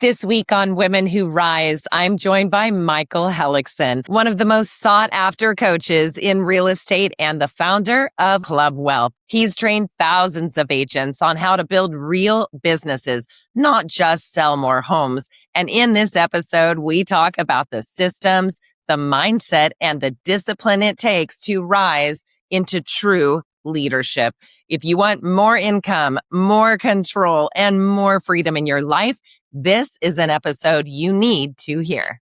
This week on Women Who Rise, I'm joined by Michael Hellickson, one of the most sought after coaches in real estate and the founder of Club Wealth. He's trained thousands of agents on how to build real businesses, not just sell more homes. And in this episode, we talk about the systems, the mindset, and the discipline it takes to rise into true leadership. If you want more income, more control, and more freedom in your life, this is an episode you need to hear.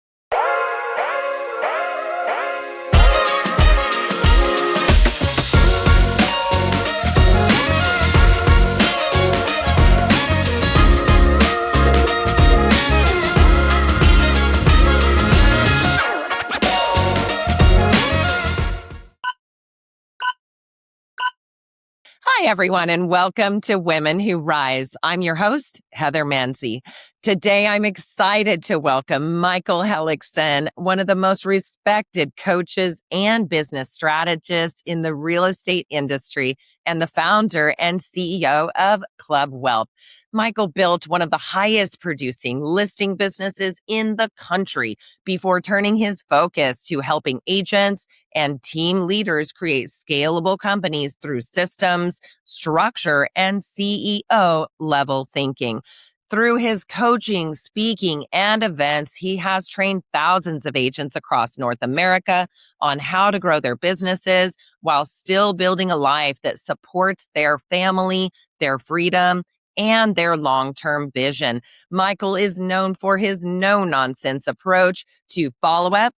Hi, everyone, and welcome to Women Who Rise. I'm your host, Heather Mansy. Today, I'm excited to welcome Michael Hellickson, one of the most respected coaches and business strategists in the real estate industry and the founder and CEO of Club Wealth. Michael built one of the highest producing listing businesses in the country before turning his focus to helping agents and team leaders create scalable companies through systems, structure, and CEO level thinking. Through his coaching, speaking, and events, he has trained thousands of agents across North America on how to grow their businesses while still building a life that supports their family, their freedom, and their long-term vision. Michael is known for his no-nonsense approach to follow-up,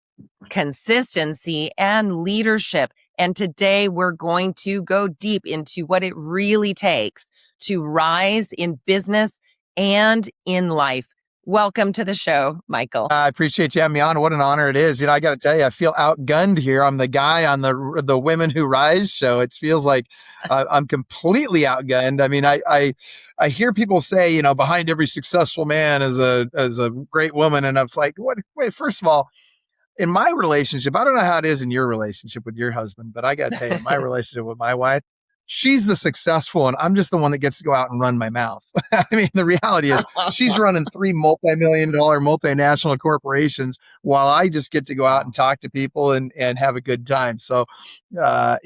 consistency, and leadership. And today we're going to go deep into what it really takes to rise in business and in life. Welcome to the show, Michael. I appreciate you having me on. What an honor it is. I got to tell you, I feel outgunned here. I'm the guy on the Women Who Rise show. It feels like I'm completely outgunned. I mean, I hear people say, behind every successful man is a great woman, and I'm like, what? Wait, first of all, in my relationship, I don't know how it is in your relationship with your husband, but I got to tell you, my relationship with my wife, she's the successful one. I'm just the one that gets to go out and run my mouth. I mean, the reality is she's running 3 multi-million-dollar multinational corporations while I just get to go out and talk to people and have a good time. So, I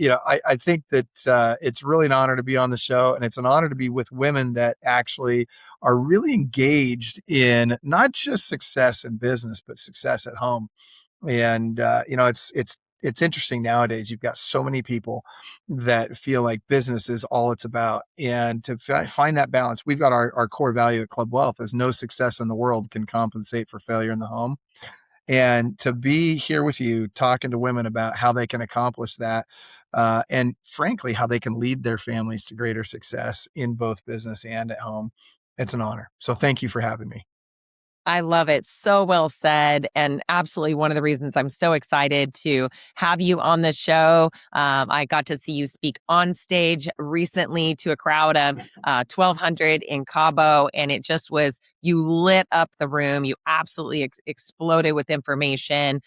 think that it's really an honor to be on the show, and it's an honor to be with women that actually are really engaged in not just success in business, but success at home. And, it's interesting nowadays. You've got so many people that feel like business is all it's about. And to find that balance, we've got our core value at Club Wealth is no success in the world can compensate for failure in the home. And to be here with you, talking to women about how they can accomplish that, and frankly, how they can lead their families to greater success in both business and at home, it's an honor. So thank you for having me. I love it. So well said. And absolutely one of the reasons I'm so excited to have you on the show. I got to see you speak on stage recently to a crowd of 1,200 in Cabo. And it just was, you lit up the room. You absolutely exploded with information,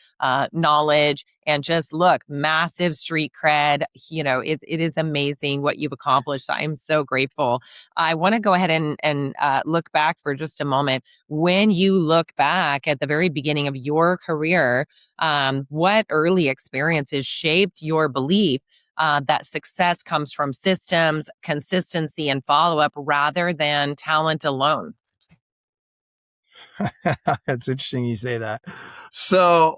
knowledge, and just look, massive street cred. It is amazing what you've accomplished. I'm so grateful. I want to go ahead and look back for just a moment. When you look back at the very beginning of your career, what early experiences shaped your belief that success comes from systems, consistency, and follow-up rather than talent alone? It's interesting you say that. So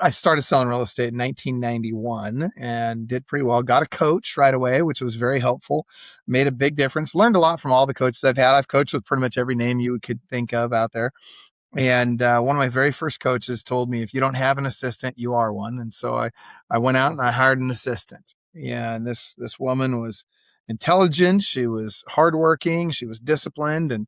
I started selling real estate in 1991 and did pretty well. Got a coach right away, which was very helpful. Made a big difference. Learned a lot from all the coaches I've had. I've coached with pretty much every name you could think of out there. And one of my very first coaches told me, if you don't have an assistant, you are one. And so I went out and I hired an assistant. And this woman was intelligent. She was hardworking. She was disciplined,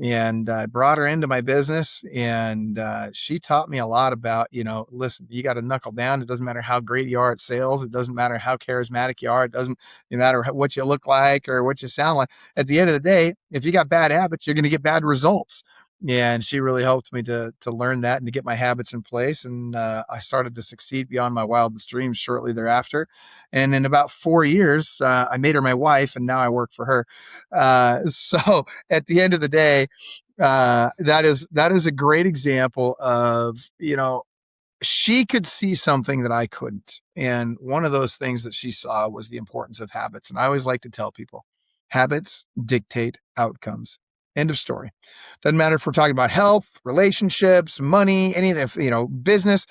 and I brought her into my business, and she taught me a lot about, listen, you got to knuckle down. It doesn't matter how great you are at sales. It doesn't matter how charismatic you are. It doesn't matter what you look like or what you sound like. At the end of the day, if you got bad habits, you're going to get bad results. And she really helped me to learn that and to get my habits in place. And I started to succeed beyond my wildest dreams shortly thereafter. And in about 4 years, I made her my wife, and now I work for her. So at the end of the day, That is a great example of, she could see something that I couldn't. And one of those things that she saw was the importance of habits. And I always like to tell people, habits dictate outcomes. End of story. Doesn't matter if we're talking about health, relationships, money, any of the, business,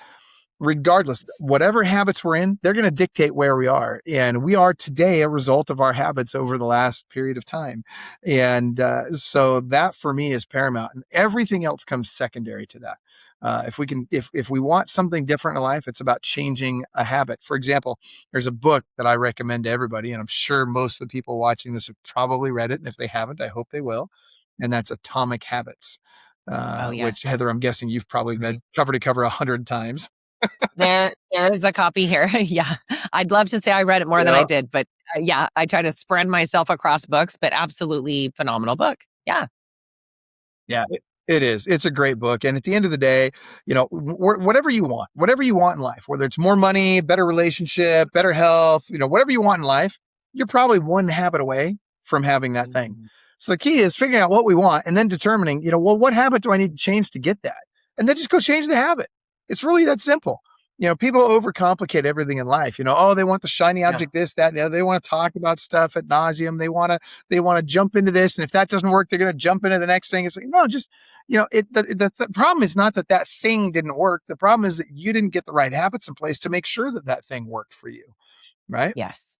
regardless, whatever habits we're in, they're going to dictate where we are. And we are today a result of our habits over the last period of time. And so that for me is paramount. And everything else comes secondary to that. If we want something different in life, it's about changing a habit. For example, there's a book that I recommend to everybody, and I'm sure most of the people watching this have probably read it. And if they haven't, I hope they will. And that's Atomic Habits, Oh, yes. which, Heather, I'm guessing you've probably read cover to cover 100 times. There's a copy here. Yeah. I'd love to say I read it more than I Yeah. did, but yeah, I try to spread myself across books, but absolutely phenomenal book. Yeah. Yeah, it is. It's a great book. And at the end of the day, whatever you want in life, whether it's more money, better relationship, better health, whatever you want in life, you're probably one habit away from having that thing. So the key is figuring out what we want and then determining, well, what habit do I need to change to get that? And then just go change the habit. It's really that simple. People overcomplicate everything in life. Oh, they want the shiny object, this, that, and the other. They want to talk about stuff ad nauseum. They want to jump into this. And if that doesn't work, they're going to jump into the next thing. It's like, no, just, the problem is not that thing didn't work. The problem is that you didn't get the right habits in place to make sure that thing worked for you. Right. Yes. So,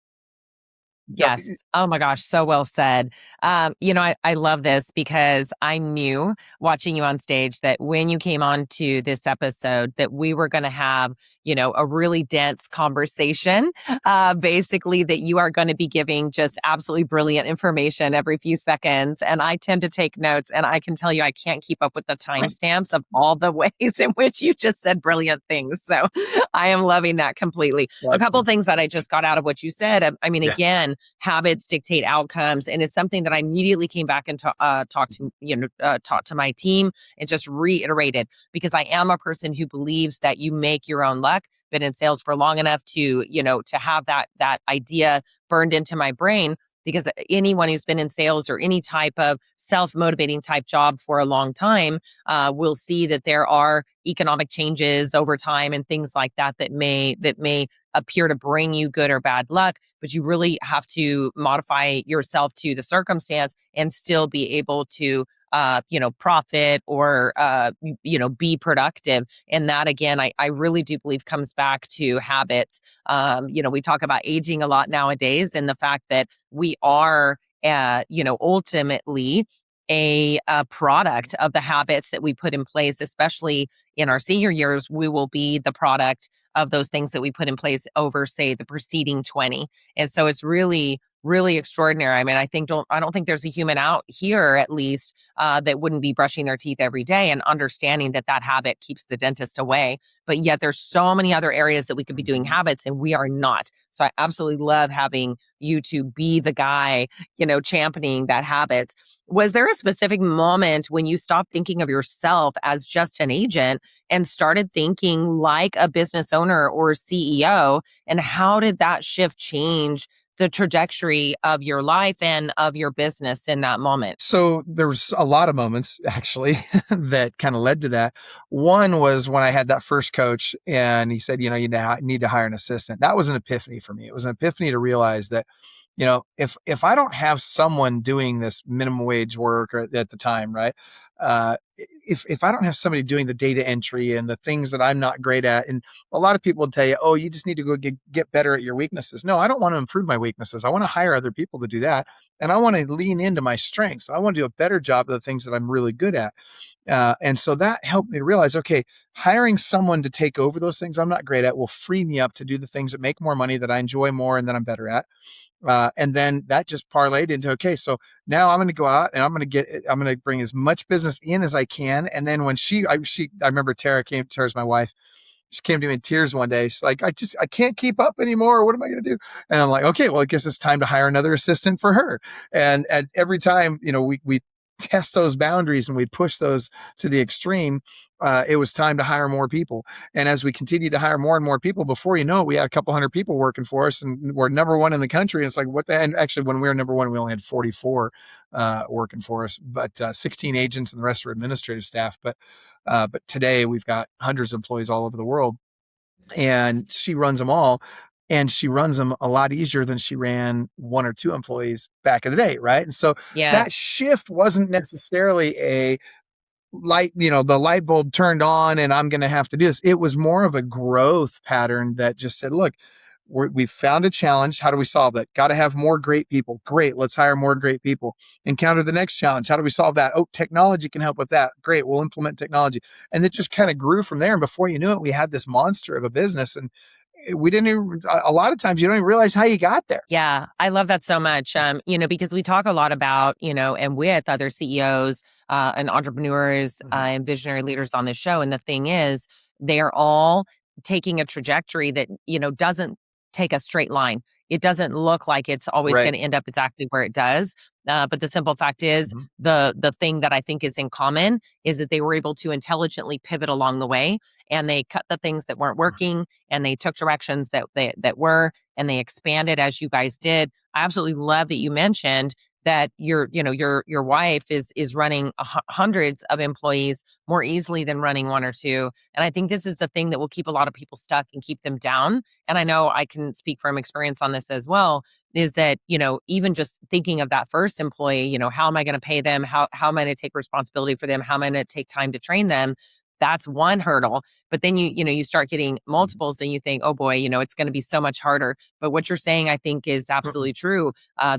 Yes. Oh my gosh. So well said. I love this because I knew watching you on stage that when you came on to this episode that we were going to have, a really dense conversation, basically that you are going to be giving just absolutely brilliant information every few seconds. And I tend to take notes, and I can tell you, I can't keep up with the timestamps of all the ways in which you just said brilliant things. So I am loving that completely. A couple of things that I just got out of what you said. I mean, again, habits dictate outcomes, and it's something that I immediately came back and talked to my team and just reiterated, because I am a person who believes that you make your own luck. Been in sales for long enough to have that idea burned into my brain, because anyone who's been in sales or any type of self-motivating type job for a long time will see that there are economic changes over time and things like that may appear to bring you good or bad luck, but you really have to modify yourself to the circumstance and still be able to profit or, be productive. And that, again, I really do believe comes back to habits. We talk about aging a lot nowadays, and the fact that we are, ultimately a product of the habits that we put in place, especially in our senior years. We will be the product of those things that we put in place over, say, the preceding 20. And so it's really, really extraordinary. I mean, I don't think there's a human out here, at least, that wouldn't be brushing their teeth every day and understanding that habit keeps the dentist away. But yet there's so many other areas that we could be doing habits, and we are not. So I absolutely love having you to be the guy, championing that habits. Was there a specific moment when you stopped thinking of yourself as just an agent and started thinking like a business owner or CEO? And how did that shift change the trajectory of your life and of your business in that moment? So there was a lot of moments actually that kind of led to that. One was when I had that first coach and he said, you need to hire an assistant. That was an epiphany for me. It was an epiphany to realize that, if I don't have someone doing this minimum wage work at the time, right? If I don't have somebody doing the data entry and the things that I'm not great at, and a lot of people will tell you, oh, you just need to go get better at your weaknesses. No, I don't want to improve my weaknesses. I want to hire other people to do that. And I want to lean into my strengths. I want to do a better job of the things that I'm really good at. And so that helped me to realize, okay, hiring someone to take over those things I'm not great at will free me up to do the things that make more money, that I enjoy more, and that I'm better at. And then that just parlayed into, okay, so now I'm going to go out and I'm going to bring as much business in as I can. And then when I remember Tara's my wife. She came to me in tears one day. She's like, I can't keep up anymore. What am I going to do? And I'm like, okay, well, I guess it's time to hire another assistant for her. And every time, we test those boundaries and we'd push those to the extreme, it was time to hire more people. And as we continued to hire more and more people, before you know it, we had a couple hundred people working for us, and we're number one in the country. And it's like, what the? And actually, when we were number one, we only had 44 working for us, but 16 agents and the rest were administrative staff. But today we've got hundreds of employees all over the world, and she runs them all. And she runs them a lot easier than she ran one or two employees back in the day, right? And so Yeah. that shift wasn't necessarily a the light bulb turned on and I'm going to have to do this. It was more of a growth pattern that just said, look, we found a challenge. How do we solve that? Got to have more great people. Great. Let's hire more great people. Encounter the next challenge. How do we solve that? Oh, technology can help with that. Great. We'll implement technology. And it just kind of grew from there. And before you knew it, we had this monster of a business. And we didn't even, a lot of times you don't even realize how you got there. Yeah, I love that so much. Because we talk a lot about, and with other CEOs and entrepreneurs and visionary leaders on this show. And the thing is, they are all taking a trajectory that, doesn't take a straight line. It doesn't look like it's always Right. going to end up exactly where it does. But the simple fact is, Mhm. the thing that I think is in common is that they were able to intelligently pivot along the way, and they cut the things that weren't working, and they took directions that were, and they expanded as you guys did. I absolutely love that you mentioned that your wife is running hundreds of employees more easily than running one or two. And I think this is the thing that will keep a lot of people stuck and keep them down. And I know I can speak from experience on this as well, is that, even just thinking of that first employee, how am I going to pay them? How am I going to take responsibility for them? How am I going to take time to train them? That's one hurdle. But then you start getting multiples and you think, oh boy, it's going to be so much harder. But what you're saying, I think, is absolutely true.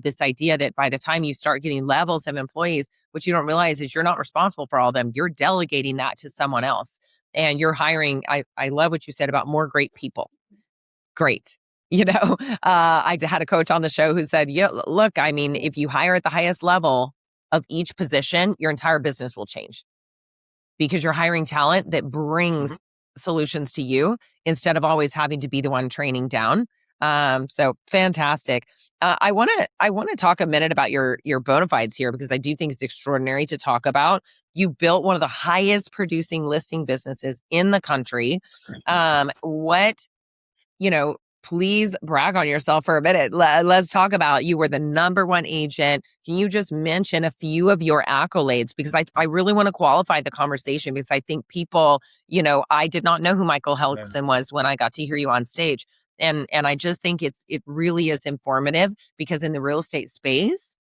This idea that by the time you start getting levels of employees, what you don't realize is you're not responsible for all of them. You're delegating that to someone else. And you're hiring, I love what you said about more great people. Great. I had a coach on the show who said, yeah, look, I mean, if you hire at the highest level of each position, your entire business will change, because you're hiring talent that brings solutions to you instead of always having to be the one training down. So fantastic. I want to talk a minute about your bona fides here, because I do think it's extraordinary to talk about. You built one of the highest producing listing businesses in the country. Please brag on yourself for a minute. Let's talk about, you were the number one agent. Can you just mention a few of your accolades? Because I really want to qualify the conversation, because I think people, I did not know who Michael Hellickson was when I got to hear you on stage. And I just think it really is informative, because in the real estate space,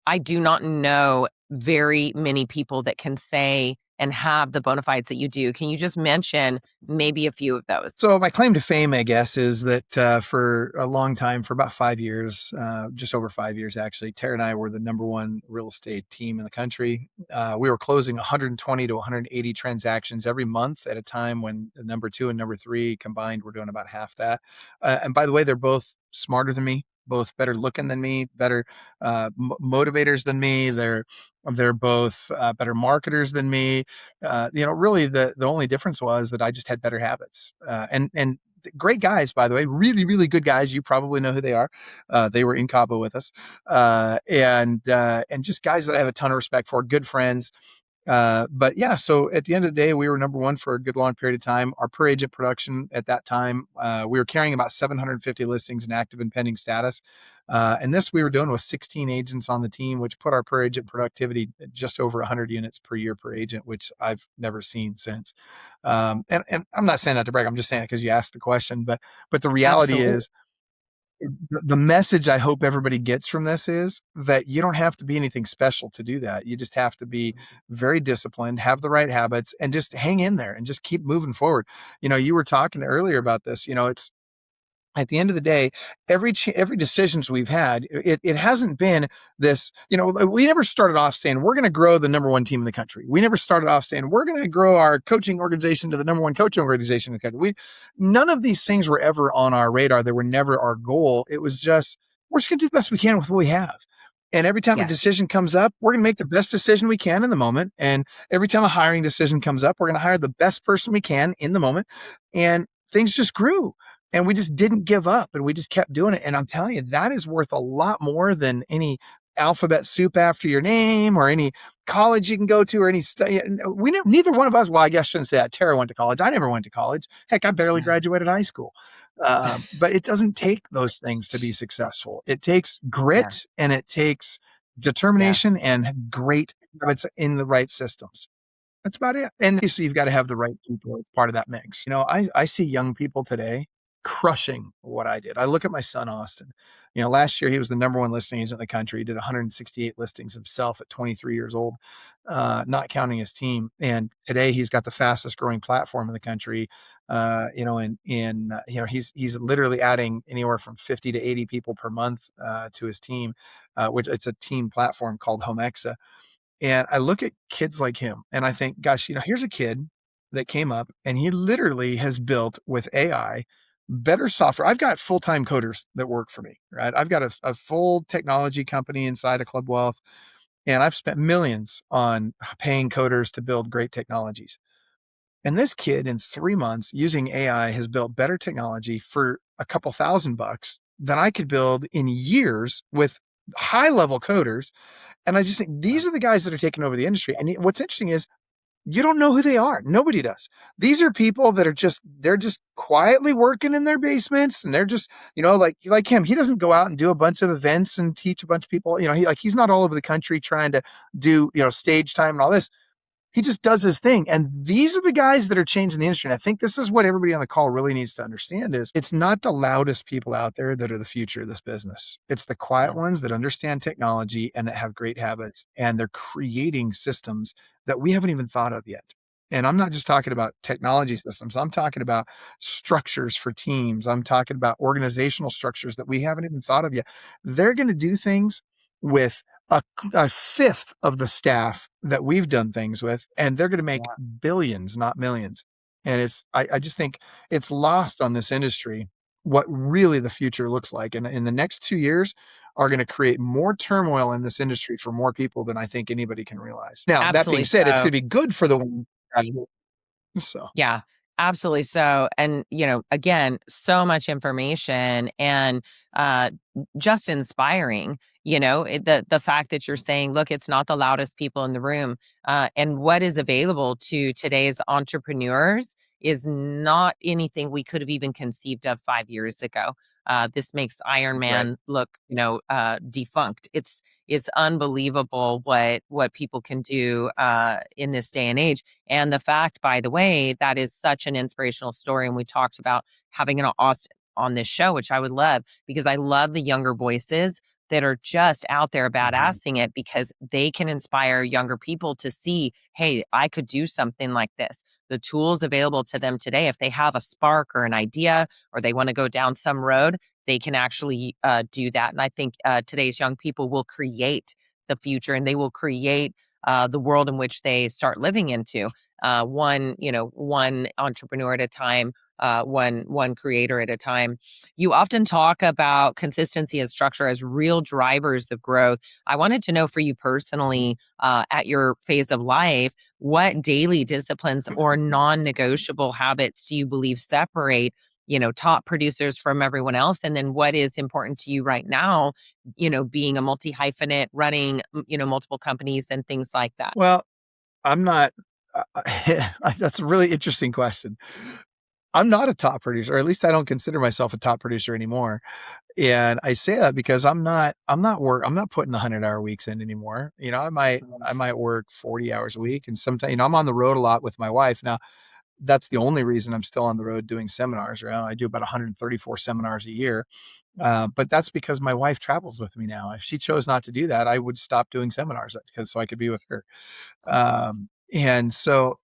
I do not know very many people that can say and have the bona fides that you do. Can you just mention maybe a few of those? So my claim to fame, I guess, is that for a long time, for about 5 years, just over 5 years, actually, Tara and I were the number one real estate team in the country. We were closing 120 to 180 transactions every month at a time, when number two and number three combined were doing about half that. And by the way, they're both smarter than me, both better looking than me, better motivators than me. They're both better marketers than me. Really the only difference was that I just had better habits. And great guys, by the way, really, really good guys. You probably know who they are. They were in Cabo with us. And just guys that I have a ton of respect for, good friends. But yeah, so at the end of the day, we were number one for a good long period of time. Our per agent production at that time, we were carrying about 750 listings in active and pending status. And this we were doing with 16 agents on the team, which put our per agent productivity at just over 100 units per year per agent, which I've never seen since. And I'm not saying that to brag. I'm just saying it because you asked the question. But the reality Absolutely. is, the message I hope everybody gets from this is that you don't have to be anything special to do that. You just have to be very disciplined, have the right habits, and just hang in there and just keep moving forward. You were talking earlier about this. It's, at the end of the day, every decisions we've had, it hasn't been this, we never started off saying we're going to grow the number one team in the country. We never started off saying we're going to grow our coaching organization to the number one coaching organization in the country. None of these things were ever on our radar. They were never our goal. It was just, we're just going to do the best we can with what we have. And every time a decision comes up, we're going to make the best decision we can in the moment. And every time a hiring decision comes up, we're going to hire the best person we can in the moment. And things just grew. And we just didn't give up, and we just kept doing it. And I'm telling you, that is worth a lot more than any alphabet soup after your name or any college you can go to or any study. Neither one of us, well, I guess I shouldn't say that. Tara went to college. I never went to college. Heck, I barely graduated high school. But it doesn't take those things to be successful. It takes Yeah. grit and it takes Yeah. determination and great habits in the right systems. That's about it. And obviously, you've got to have the right people as part of that mix. I see young people today crushing what I did. I look at my son, Austin. Last year he was the number one listing agent in the country. He did 168 listings himself at 23 years old, not counting his team. And today he's got the fastest growing platform in the country. He's literally adding anywhere from 50 to 80 people per month to his team, which it's a team platform called Homexa. And I look at kids like him and I think, gosh, here's a kid that came up and he literally has built with AI better software. I've got full-time coders that work for me, right? I've got a full technology company inside of Club Wealth, and I've spent millions on paying coders to build great technologies. And this kid in 3 months using AI has built better technology for a couple $1,000 than I could build in years with high-level coders. And I just think these are the guys that are taking over the industry. And what's interesting is you don't know who they are. Nobody does. These are people that they're just quietly working in their basements, and they're just, like him. He doesn't go out and do a bunch of events and teach a bunch of people. He's not all over the country trying to do, stage time and all this. He just does his thing. And these are the guys that are changing the industry. And I think this is what everybody on the call really needs to understand is it's not the loudest people out there that are the future of this business. It's the quiet ones that understand technology and that have great habits, and they're creating systems that we haven't even thought of yet. And I'm not just talking about technology systems. I'm talking about structures for teams. I'm talking about organizational structures that we haven't even thought of yet. They're going to do things with a fifth of the staff that we've done things with, and they're going to make billions, not millions. And I just think it's lost on this industry what really the future looks like. And in the next 2 years are going to create more turmoil in this industry for more people than I think anybody can realize. Now, that being Absolutely said, it's so. going to be good for the one. So Yeah, absolutely so. And, again, so much information and just inspiring, the fact that you're saying, look, it's not the loudest people in the room. And what is available to today's entrepreneurs is not anything we could have even conceived of 5 years ago. This makes Iron right. Man look, defunct. It's unbelievable what people can do in this day and age. And the fact, by the way, that is such an inspirational story. And we talked about having an Austin on this show, which I would love because I love the younger voices that are just out there badassing it because they can inspire younger people to see, hey, I could do something like this. The tools available to them today, if they have a spark or an idea or they want to go down some road, they can actually do that. And I think today's young people will create the future and they will create the world in which they start living into. One entrepreneur at a time, one creator at a time. You often talk about consistency and structure as real drivers of growth. I wanted to know for you personally, at your phase of life, what daily disciplines or non-negotiable habits do you believe separate, top producers from everyone else? And then what is important to you right now, being a multi-hyphenate, running, multiple companies and things like that? Well, I'm not. That's a really interesting question. I'm not a top producer, or at least I don't consider myself a top producer anymore. And I say that because I'm not putting the 100-hour weeks in anymore. I might work 40 hours a week, and sometimes, I'm on the road a lot with my wife. Now, that's the only reason I'm still on the road doing seminars. Right? I do about 134 seminars a year. But that's because my wife travels with me now. If she chose not to do that, I would stop doing seminars so I could be with her. And so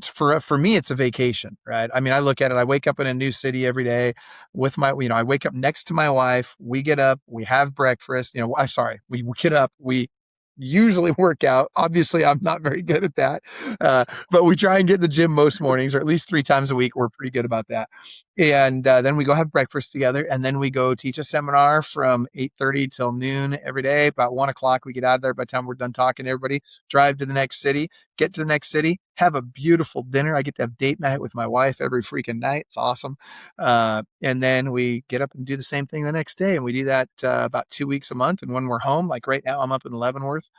for me, it's a vacation, right? I mean, I look at it, I wake up in a new city every day with I wake up next to my wife. We get up, we have breakfast, I'm sorry, we get up, we usually work out. Obviously, I'm not very good at that. But we try and get in the gym most mornings, or at least 3 times a week. We're pretty good about that. And then we go have breakfast together, and then we go teach a seminar from 8:30 till noon every day. About 1 o'clock, we get out of there. By the time we're done talking to everybody, drive to the next city, get to the next city, have a beautiful dinner. I get to have date night with my wife every freaking night. It's awesome. And then we get up and do the same thing the next day. And we do that about 2 weeks a month. And when we're home, like right now, I'm up in Leavenworth,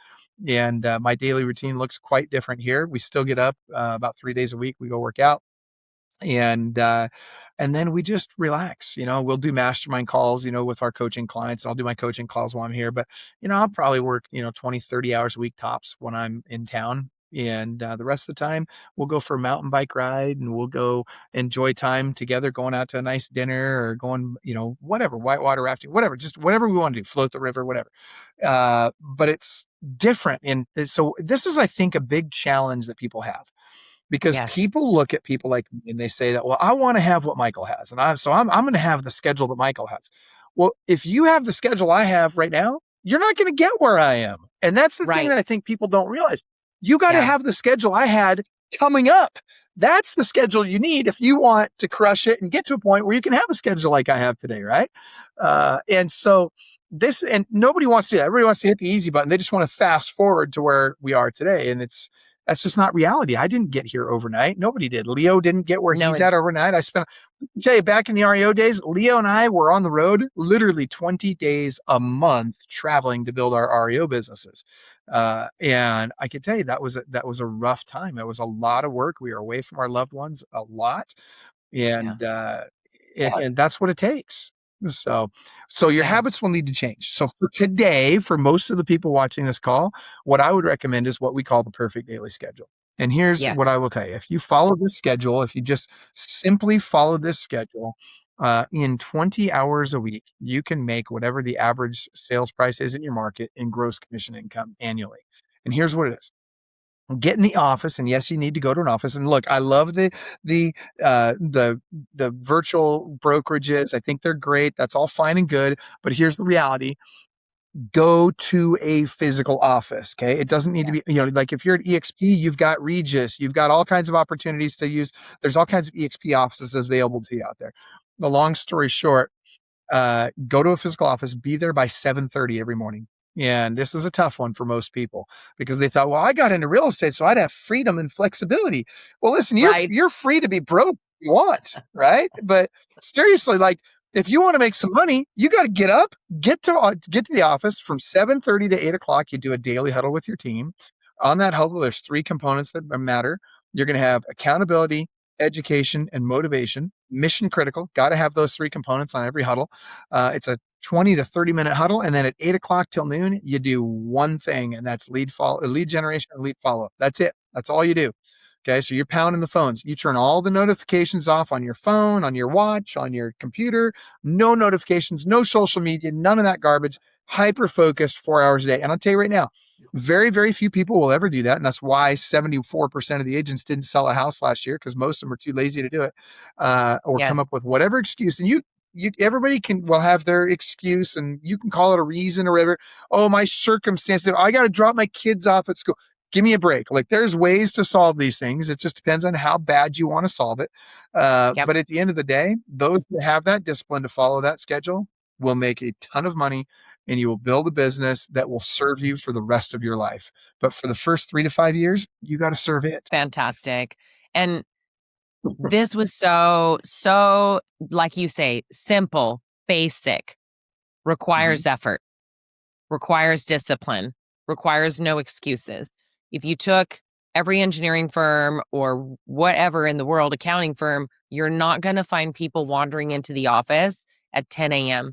and my daily routine looks quite different here. We still get up about 3 days a week. We go work out, and then we just relax. We'll do mastermind calls, with our coaching clients. I'll do my coaching calls while I'm here, but I'll probably work 20, 30 hours a week tops when I'm in town. And the rest of the time we'll go for a mountain bike ride, and we'll go enjoy time together, going out to a nice dinner, or going, whatever, whitewater rafting, whatever, just whatever we want to do, float the river, whatever. But it's different. And so this is, I think, a big challenge that people have, because Yes. people look at people like me and they say that, well, I want to have what Michael has. And I'm going to have the schedule that Michael has. Well, if you have the schedule I have right now, you're not going to get where I am. And that's the thing that I think people don't realize. You got to have the schedule I had coming up. That's the schedule you need if you want to crush it and get to a point where you can have a schedule like I have today. Right. And so and nobody wants to do that. Everybody wants to hit the easy button. They just want to fast forward to where we are today. And that's just not reality. I didn't get here overnight. Nobody did. Leo didn't get where he's at overnight. I tell you, back in the REO days, Leo and I were on the road literally 20 days a month traveling to build our REO businesses. And I can tell you that was a rough time. It was a lot of work. We were away from our loved ones a lot. And, and that's what it takes. So your habits will need to change. So for today, for most of the people watching this call, what I would recommend is what we call the perfect daily schedule. And here's what I will tell you. If you follow this schedule, if you just simply follow this schedule, in 20 hours a week, you can make whatever the average sales price is in your market in gross commission income annually. And here's what it is. Get in the office, and yes, you need to go to an office. And look, I love the virtual brokerages. I think they're great. That's all fine and good. But here's the reality. Go to a physical office. Okay. It doesn't need to be, like if you're at EXP, you've got Regis, you've got all kinds of opportunities to use. There's all kinds of EXP offices available to you out there. The long story short, go to a physical office, be there by 7:30 every morning. And this is a tough one for most people, because they thought, well, I got into real estate, so I'd have freedom and flexibility. Well, listen, you're free to be broke if you want, right? But seriously, like, if you want to make some money, you got to get up, get to the office from 7:30 to 8 o'clock. You do a daily huddle with your team. On that huddle, there's 3 components that matter. You're going to have accountability, education, and motivation. Mission critical. Got to have those 3 components on every huddle. It's a 20 to 30 minute huddle. And then at 8 o'clock till noon, you do one thing, and that's lead generation and lead follow-up. That's it. That's all you do. Okay. So you're pounding the phones. You turn all the notifications off on your phone, on your watch, on your computer. No notifications, no social media, none of that garbage. Hyper focused 4 hours a day. And I'll tell you right now, very, very few people will ever do that. And that's why 74% of the agents didn't sell a house last year, because most of them are too lazy to do it, or come up with whatever excuse. And everybody will have their excuse, and you can call it a reason or whatever. Oh, my circumstances. I got to drop my kids off at school. Give me a break. Like, there's ways to solve these things. It just depends on how bad you want to solve it. But at the end of the day, those that have that discipline to follow that schedule will make a ton of money, and you will build a business that will serve you for the rest of your life. But for the first 3 to 5 years, you got to serve it. Fantastic. And this was so, like you say, simple, basic, requires effort, requires discipline, requires no excuses. If you took every engineering firm or whatever in the world, accounting firm, you're not going to find people wandering into the office at 10 a.m.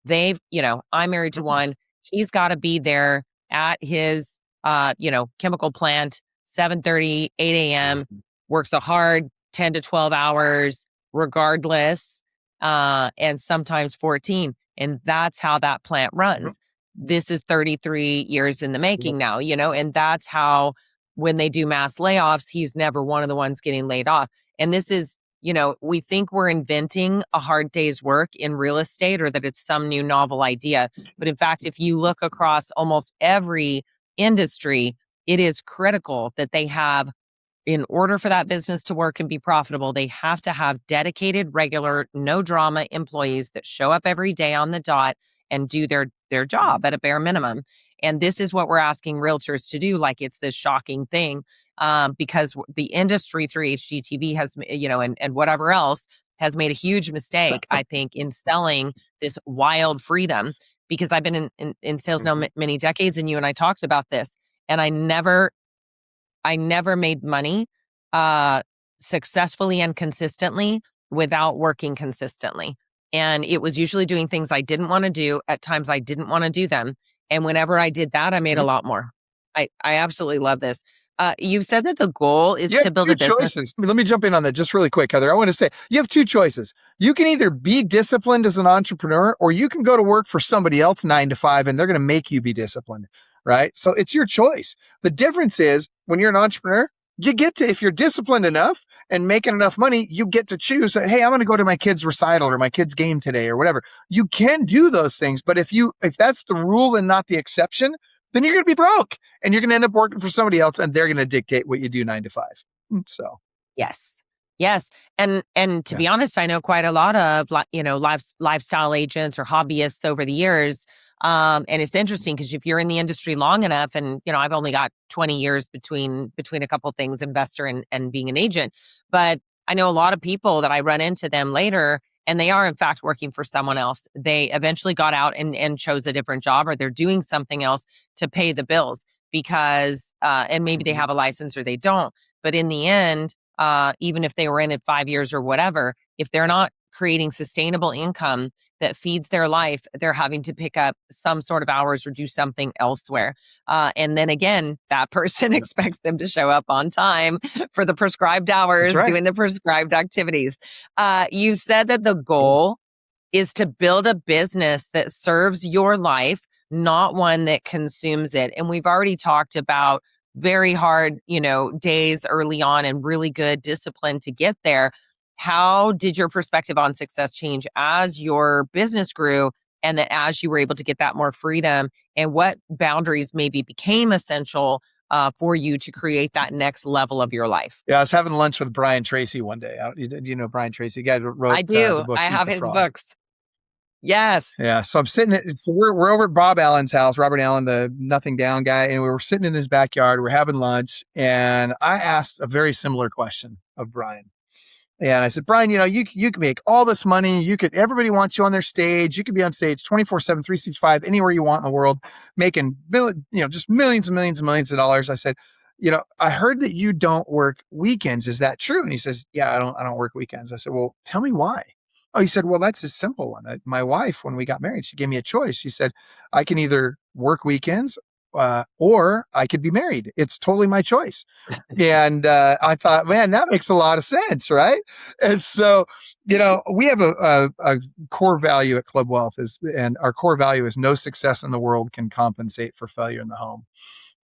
I'm married to one. He's got to be there at his, chemical plant, 7:30, 8 a.m., works a hard 10 to 12 hours regardless, and sometimes 14. And that's how that plant runs. This is 33 years in the making now, and that's how, when they do mass layoffs, he's never one of the ones getting laid off. And this is, we think we're inventing a hard day's work in real estate, or that it's some new novel idea. But in fact, if you look across almost every industry, it is critical that they have, in order for that business to work and be profitable, they have to have dedicated, regular, no drama employees that show up every day on the dot and do their job at a bare minimum. And this is what we're asking realtors to do. Like, it's this shocking thing, because the industry through HGTV has, and whatever else, has made a huge mistake, I think, in selling this wild freedom. Because I've been in sales now many decades, and you and I talked about this, and I never made money successfully and consistently without working consistently. And it was usually doing things I didn't want to do at times I didn't want to do them. And whenever I did that, I made a lot more. I absolutely love this. You've said that the goal is You have to build two a business. choices. Let me jump in on that just really quick, Heather. I want to say you have two choices. You can either be disciplined as an entrepreneur, or you can go to work for somebody else 9 to 5, and they're going to make you be disciplined, right? So it's your choice. The difference is when you're an entrepreneur, you get to, if you're disciplined enough and making enough money, you get to choose that, hey, I'm going to go to my kid's recital or my kid's game today or whatever. You can do those things. But if that's the rule and not the exception, then you're going to be broke and you're going to end up working for somebody else, and they're going to dictate what you do 9 to 5. So. Yes. Yes. And to be honest, I know quite a lot of, lifestyle agents or hobbyists over the years. And it's interesting because if you're in the industry long enough, and, I've only got 20 years between a couple things, investor and being an agent, but I know a lot of people that I run into them later, and they are in fact working for someone else. They eventually got out and chose a different job, or they're doing something else to pay the bills because, and maybe they have a license or they don't. But in the end, even if they were in it 5 years or whatever, if they're not creating sustainable income that feeds their life, they're having to pick up some sort of hours or do something elsewhere. And then again, that person expects them to show up on time for the prescribed hours, doing the prescribed activities. You said that the goal is to build a business that serves your life, not one that consumes it. And we've already talked about very hard, days early on and really good discipline to get there. How did your perspective on success change as your business grew, and that as you were able to get that more freedom, and what boundaries maybe became essential for you to create that next level of your life? Yeah, I was having lunch with Brian Tracy one day. You know Brian Tracy, the guy who wrote I do. the book I Eat have the his Frog. books. Yes. Yeah. So I'm sitting so we're over at Bob Allen's house, Robert Allen, the nothing down guy. And we were sitting in his backyard. We're having lunch. And I asked a very similar question of Brian. And I said, Brian, you can make all this money. Everybody wants you on their stage. You could be on stage 24/7, 365, anywhere you want in the world, making, just millions and millions and millions of dollars. I said, I heard that you don't work weekends. Is that true? And he says, yeah, I don't work weekends. I said, well, tell me why. Oh, he said, well, that's a simple one. My wife, when we got married, she gave me a choice. She said, I can either work weekends or I could be married. It's totally my choice. And I thought, man, that makes a lot of sense, right? And so, we have a core value at Club Wealth and our core value is no success in the world can compensate for failure in the home.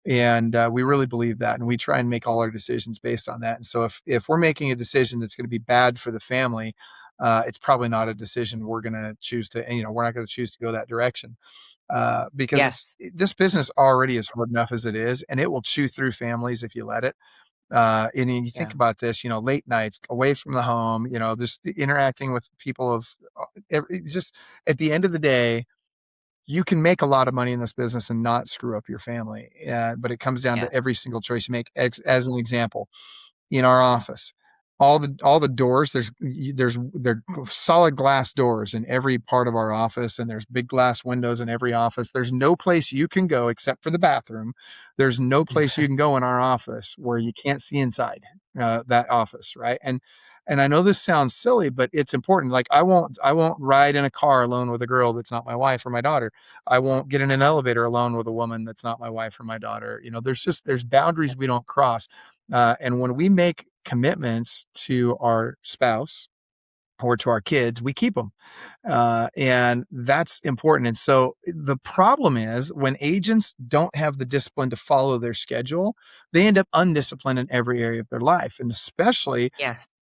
And we really believe that, and we try and make all our decisions based on that. And so if we're making a decision that's going to be bad for the family, it's probably not a decision we're going to choose to, we're not going to choose to go that direction. Because this business already is hard enough as it is, and it will chew through families if you let it. And you think about this, late nights away from the home, just interacting with people just at the end of the day, you can make a lot of money in this business and not screw up your family. But it comes down to every single choice you make. As an example, in our office, all the doors, there solid glass doors in every part of our office, and there's big glass windows in every office. There's no place you can go except for the bathroom. There's no place you can go in our office where you can't see inside that office, right? And I know this sounds silly, but it's important. Like I won't ride in a car alone with a girl that's not my wife or my daughter. I won't get in an elevator alone with a woman that's not my wife or my daughter. There's boundaries we don't cross. And when we make commitments to our spouse or to our kids, we keep them. And that's important. And so the problem is when agents don't have the discipline to follow their schedule, they end up undisciplined in every area of their life. And especially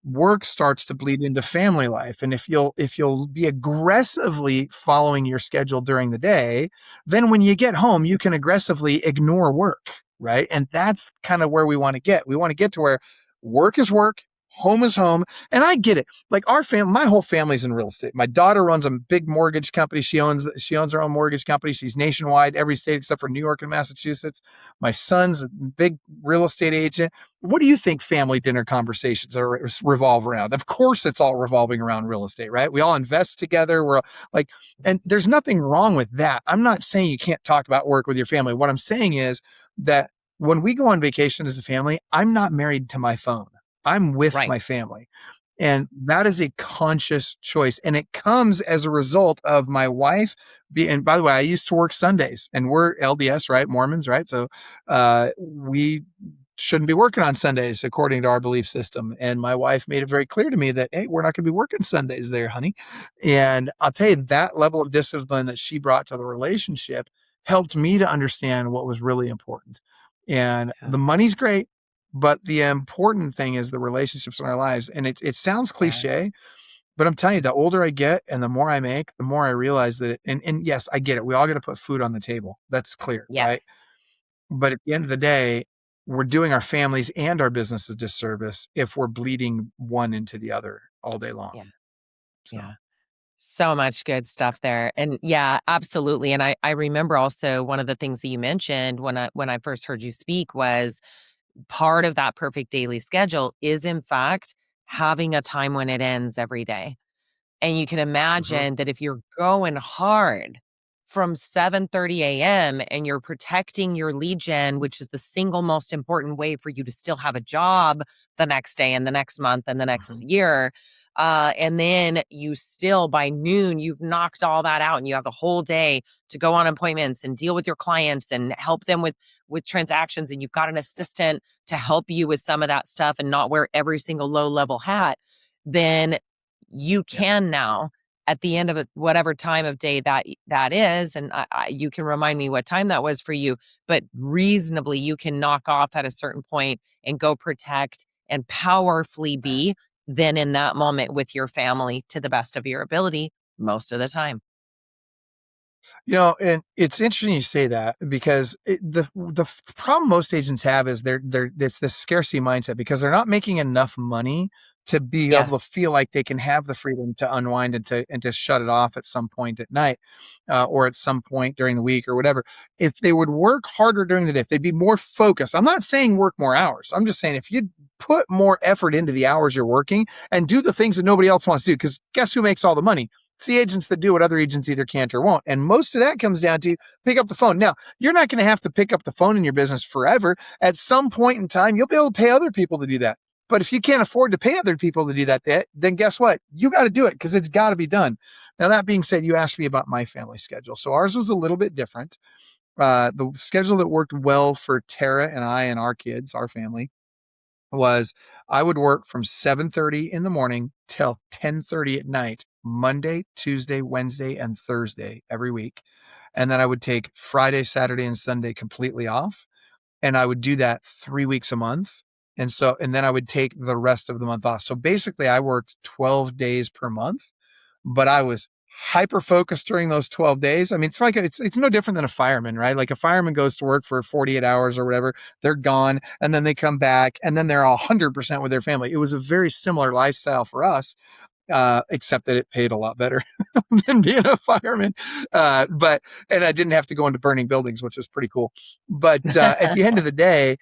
work starts to bleed into family life. And if you'll be aggressively following your schedule during the day, then when you get home, you can aggressively ignore work. Right. And that's kind of where we want to get. We want to get to where work is work, home is home. And I get it. Like our family, my whole family's in real estate. My daughter runs a big mortgage company. She owns her own mortgage company. She's nationwide, every state except for New York and Massachusetts. My son's a big real estate agent. What do you think family dinner conversations are revolve around? Of course, it's all revolving around real estate, right? We all invest together. We're like, and there's nothing wrong with that. I'm not saying you can't talk about work with your family. What I'm saying is that when we go on vacation as a family, I'm not married to my phone. I'm with Right. my family. And that is a conscious choice. And it comes as a result of my wife and by the way, I used to work Sundays, and we're LDS, right? Mormons, right? So we shouldn't be working on Sundays according to our belief system. And my wife made it very clear to me that, hey, we're not going to be working Sundays there, honey. And I'll tell you, that level of discipline that she brought to the relationship helped me to understand what was really important. And Yeah. the money's great, but the important thing is the relationships in our lives. And it sounds cliche, but I'm telling you, the older I get and the more I make, the more I realize that and yes, I get it. We all got to put food on the table. That's clear, right? Yes. But at the end of the day, we're doing our families and our business a disservice if we're bleeding one into the other all day long. Yeah. So, Yeah. So much good stuff there. And yeah, absolutely. And I remember also one of the things that you mentioned when I first heard you speak was part of that perfect daily schedule is in fact having a time when it ends every day. And you can mhm, imagine that if you're going hard from 7:30 a.m. and you're protecting your lead gen, which is the single most important way for you to still have a job the next day and the next month and the next mhm, year, and then you still by noon you've knocked all that out and you have the whole day to go on appointments and deal with your clients and help them with transactions, and you've got an assistant to help you with some of that stuff and not wear every single low level hat, then you yeah. can now at the end of it, whatever time of day that is, and you can remind me what time that was for you, but reasonably you can knock off at a certain point and go protect and powerfully be then in that moment with your family to the best of your ability most of the time. And it's interesting you say that because the problem most agents have is it's this scarcity mindset because they're not making enough money to be able to Yes. feel like they can have the freedom to unwind and to shut it off at some point at night, or at some point during the week or whatever. If they would work harder during the day, if they'd be more focused. I'm not saying work more hours. I'm just saying if you put more effort into the hours you're working and do the things that nobody else wants to do, because guess who makes all the money? It's the agents that do what other agents either can't or won't. And most of that comes down to pick up the phone. Now, you're not going to have to pick up the phone in your business forever. At some point in time, you'll be able to pay other people to do that. But if you can't afford to pay other people to do that, then guess what? You got to do it because it's got to be done. Now, that being said, you asked me about my family schedule. So ours was a little bit different. The schedule that worked well for Tara and I and our kids, our family, was I would work from 7:30 in the morning till 10:30 at night, Monday, Tuesday, Wednesday, and Thursday every week. And then I would take Friday, Saturday, and Sunday completely off. And I would do that 3 weeks a month. And then I would take the rest of the month off. So basically I worked 12 days per month, but I was hyper focused during those 12 days. I mean, it's no different than a fireman, right? Like a fireman goes to work for 48 hours or whatever, they're gone, and then they come back, and then they're 100% with their family. It was a very similar lifestyle for us, except that it paid a lot better than being a fireman. And I didn't have to go into burning buildings, which was pretty cool. But at the end of the day,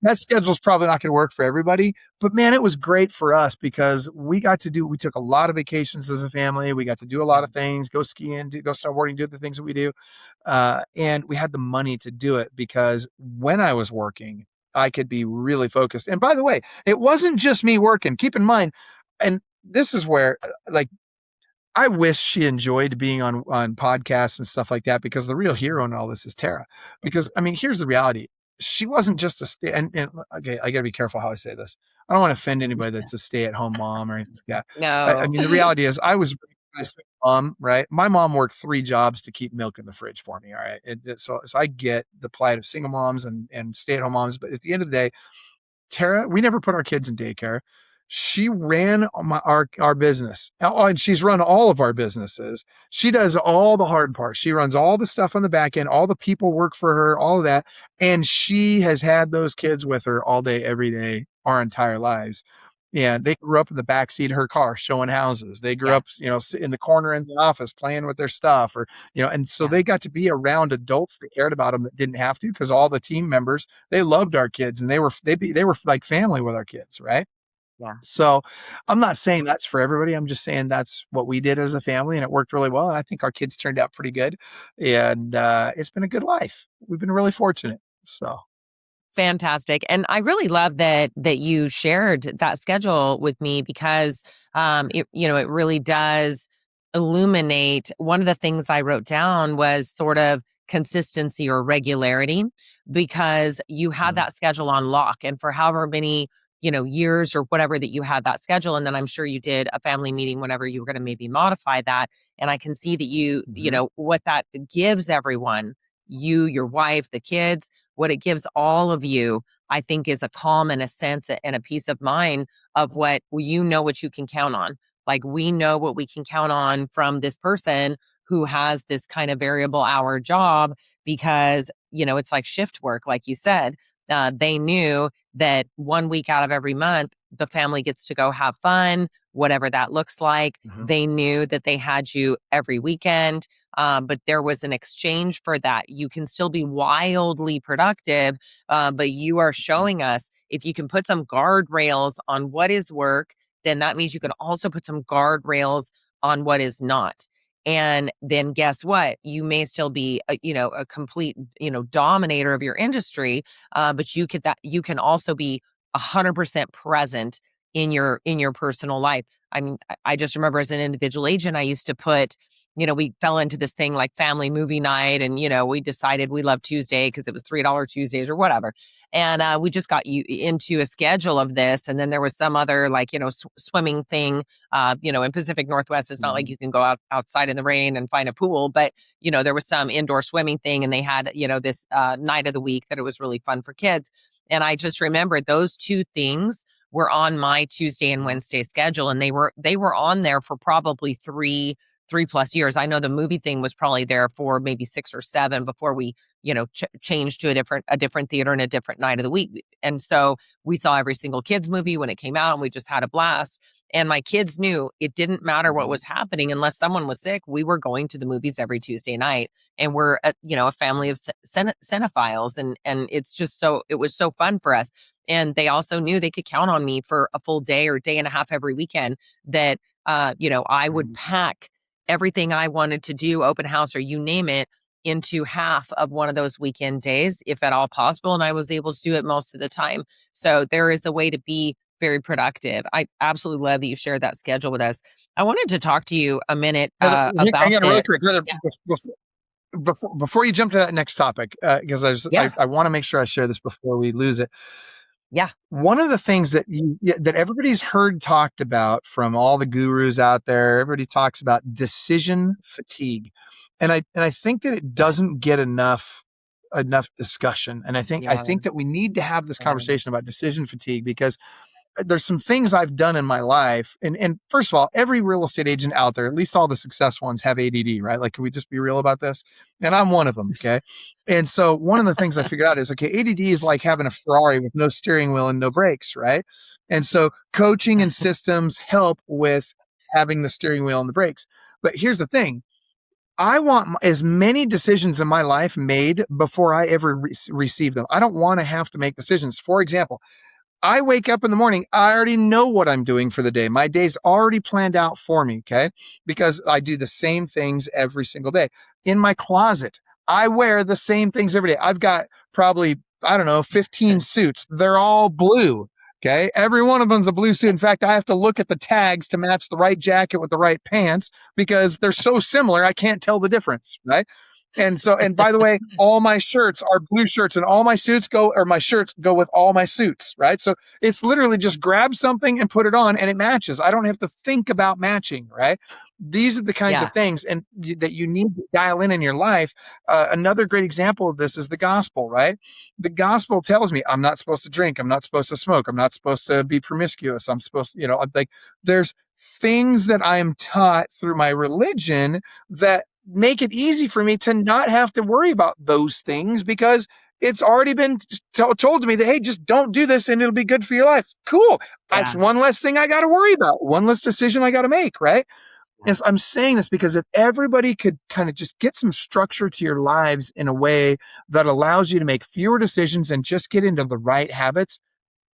that schedule's probably not going to work for everybody. But man, it was great for us because we took a lot of vacations as a family. We got to do a lot Yeah. of things, go skiing, go snowboarding, do the things that we do. And we had the money to do it because when I was working, I could be really focused. And by the way, it wasn't just me working. Keep in mind, and this is where like I wish she enjoyed being on podcasts and stuff like that because the real hero in all this is Tara. Because I mean, here's the reality: she wasn't just and okay, I got to be careful how I say this. I don't want to offend anybody that's a stay-at-home mom or anything like that. I No. mean, the reality is, I was a single mom, right? My mom worked 3 jobs to keep milk in the fridge for me. All right, so I get the plight of single moms and stay-at-home moms, but at the end of the day, Tara, we never put our kids in daycare. She ran our business. And she's run all of our businesses. She does all the hard part. She runs all the stuff on the back end. All the people work for her, all of that. And she has had those kids with her all day, every day, our entire lives. Yeah, they grew up in the backseat of her car showing houses. They grew Yeah. up, in the corner in the office playing with their stuff, or and so Yeah. they got to be around adults that cared about them that didn't have to, because all the team members, they loved our kids, and they were like family with our kids, right? Yeah. So I'm not saying that's for everybody. I'm just saying that's what we did as a family, and it worked really well. And I think our kids turned out pretty good, and it's been a good life. We've been really fortunate. So. Fantastic. And I really love that you shared that schedule with me because it really does illuminate. One of the things I wrote down was sort of consistency or regularity, because you had Mhm. that schedule on lock, and for however many years or whatever that you had that schedule, and then I'm sure you did a family meeting whenever you were going to maybe modify that. And I can see that Mhm. what that gives everyone, you, your wife, the kids, what it gives all of you, I think, is a calm and a sense and a peace of mind of what what you can count on. Like, we know what we can count on from this person who has this kind of variable hour job, because, it's like shift work, like you said. They knew that 1 week out of every month, the family gets to go have fun, whatever that looks like. Mhm. They knew that they had you every weekend. But there was an exchange for that. You can still be wildly productive, but you are Mhm. showing us if you can put some guardrails on what is work, then that means you can also put some guardrails on what is not. And then guess what? You may still be a complete dominator of your industry, but you can also be 100% present in your personal life. I mean, I just remember as an individual agent, I used to put we fell into this thing like family movie night, and, we decided we loved Tuesday because it was $3 Tuesdays or whatever. And we just got you into a schedule of this. And then there was some other, like, swimming thing, in Pacific Northwest. It's not like Mhm. you can go outside in the rain and find a pool, but, there was some indoor swimming thing, and they had, this night of the week that it was really fun for kids. And I just remember those two things were on my Tuesday and Mhm. Wednesday schedule, and they were on there for probably 3+ years. I know the movie thing was probably there for maybe 6 or 7 before we, changed to a different theater and a different night of the week. And so we saw every single kids movie when it came out, and we just had a blast. And my kids knew it didn't matter what Mhm. was happening unless someone was sick. We were going to the movies every Tuesday night, and we're a family of cinephiles, and it was so fun for us. And they also knew they could count on me for a full day or day and a half every weekend. That I would Mhm. pack everything I wanted to do, open house or you name it, into half of one of those weekend days, if at all possible. And I was able to do it most of the time. So there is a way to be very productive. I absolutely love that you shared that schedule with us. I wanted to talk to you a minute Heather, hang about on really the. quick. Heather, Yeah. before you jump to that next topic, because Yeah. I want to make sure I share this before we lose it. Yeah. One of the things that everybody's heard talked about from all the gurus out there, everybody talks about decision fatigue, and I think that it Yeah. doesn't get enough discussion. And I Yeah. think that we need to have this Yeah. conversation about decision fatigue, because there's some things I've done in my life. And first of all, every real estate agent out there, at least all the successful ones, have ADD, right? Like, can we just be real about this? And I'm one of them. Okay. And so one of the things I figured out is, okay, ADD is like having a Ferrari with no steering wheel and no brakes, right? And so coaching and systems help with having the steering wheel and the brakes. But here's the thing. I want as many decisions in my life made before I ever receive them. I don't want to have to make decisions. For example, I wake up in the morning, I already know what I'm doing for the day. My day's already planned out for me, okay? Because I do the same things every single day. In my closet, I wear the same things every day. I've got probably, I don't know, 15 suits. They're all blue, okay? Every one of them's a blue suit. In fact, I have to look at the tags to match the right jacket with the right pants because they're so similar, I can't tell the difference, right? And so, and by the way, all my shirts are blue shirts, and all my suits go, or my shirts go with all my suits, right? So it's literally just grab something and put it on and it matches. I don't have to think about matching, right? These are the kinds of Yeah. things that you need to dial in your life. Another great example of this is the gospel, right? The gospel tells me I'm not supposed to drink. I'm not supposed to smoke. I'm not supposed to be promiscuous. I'm supposed to, like, there's things that I am taught through my religion that make it easy for me to not have to worry about those things, because it's already been told to me that, hey, just don't do this and it'll be good for your life. Cool. That's Yeah. one less thing I got to worry about. One less decision I got to make, right? Yes, I'm saying this because if everybody could kind of just get some structure to your lives in a way that allows you to make fewer decisions and just get into the right habits,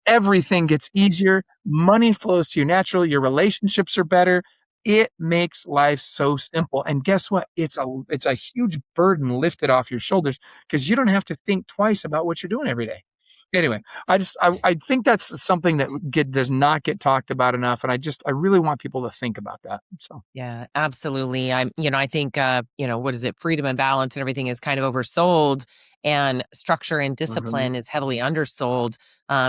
everything gets easier. Money flows to you naturally. Your relationships are better. It makes life so simple. And guess what? It's a huge burden lifted off your shoulders because you don't have to think twice about what you're doing every day. Anyway, I think that's something that does not get talked about enough, and I really want people to think about that. So Yeah, absolutely. I think, what is it? Freedom and balance and everything is kind of oversold, and structure and mhm. discipline is heavily undersold.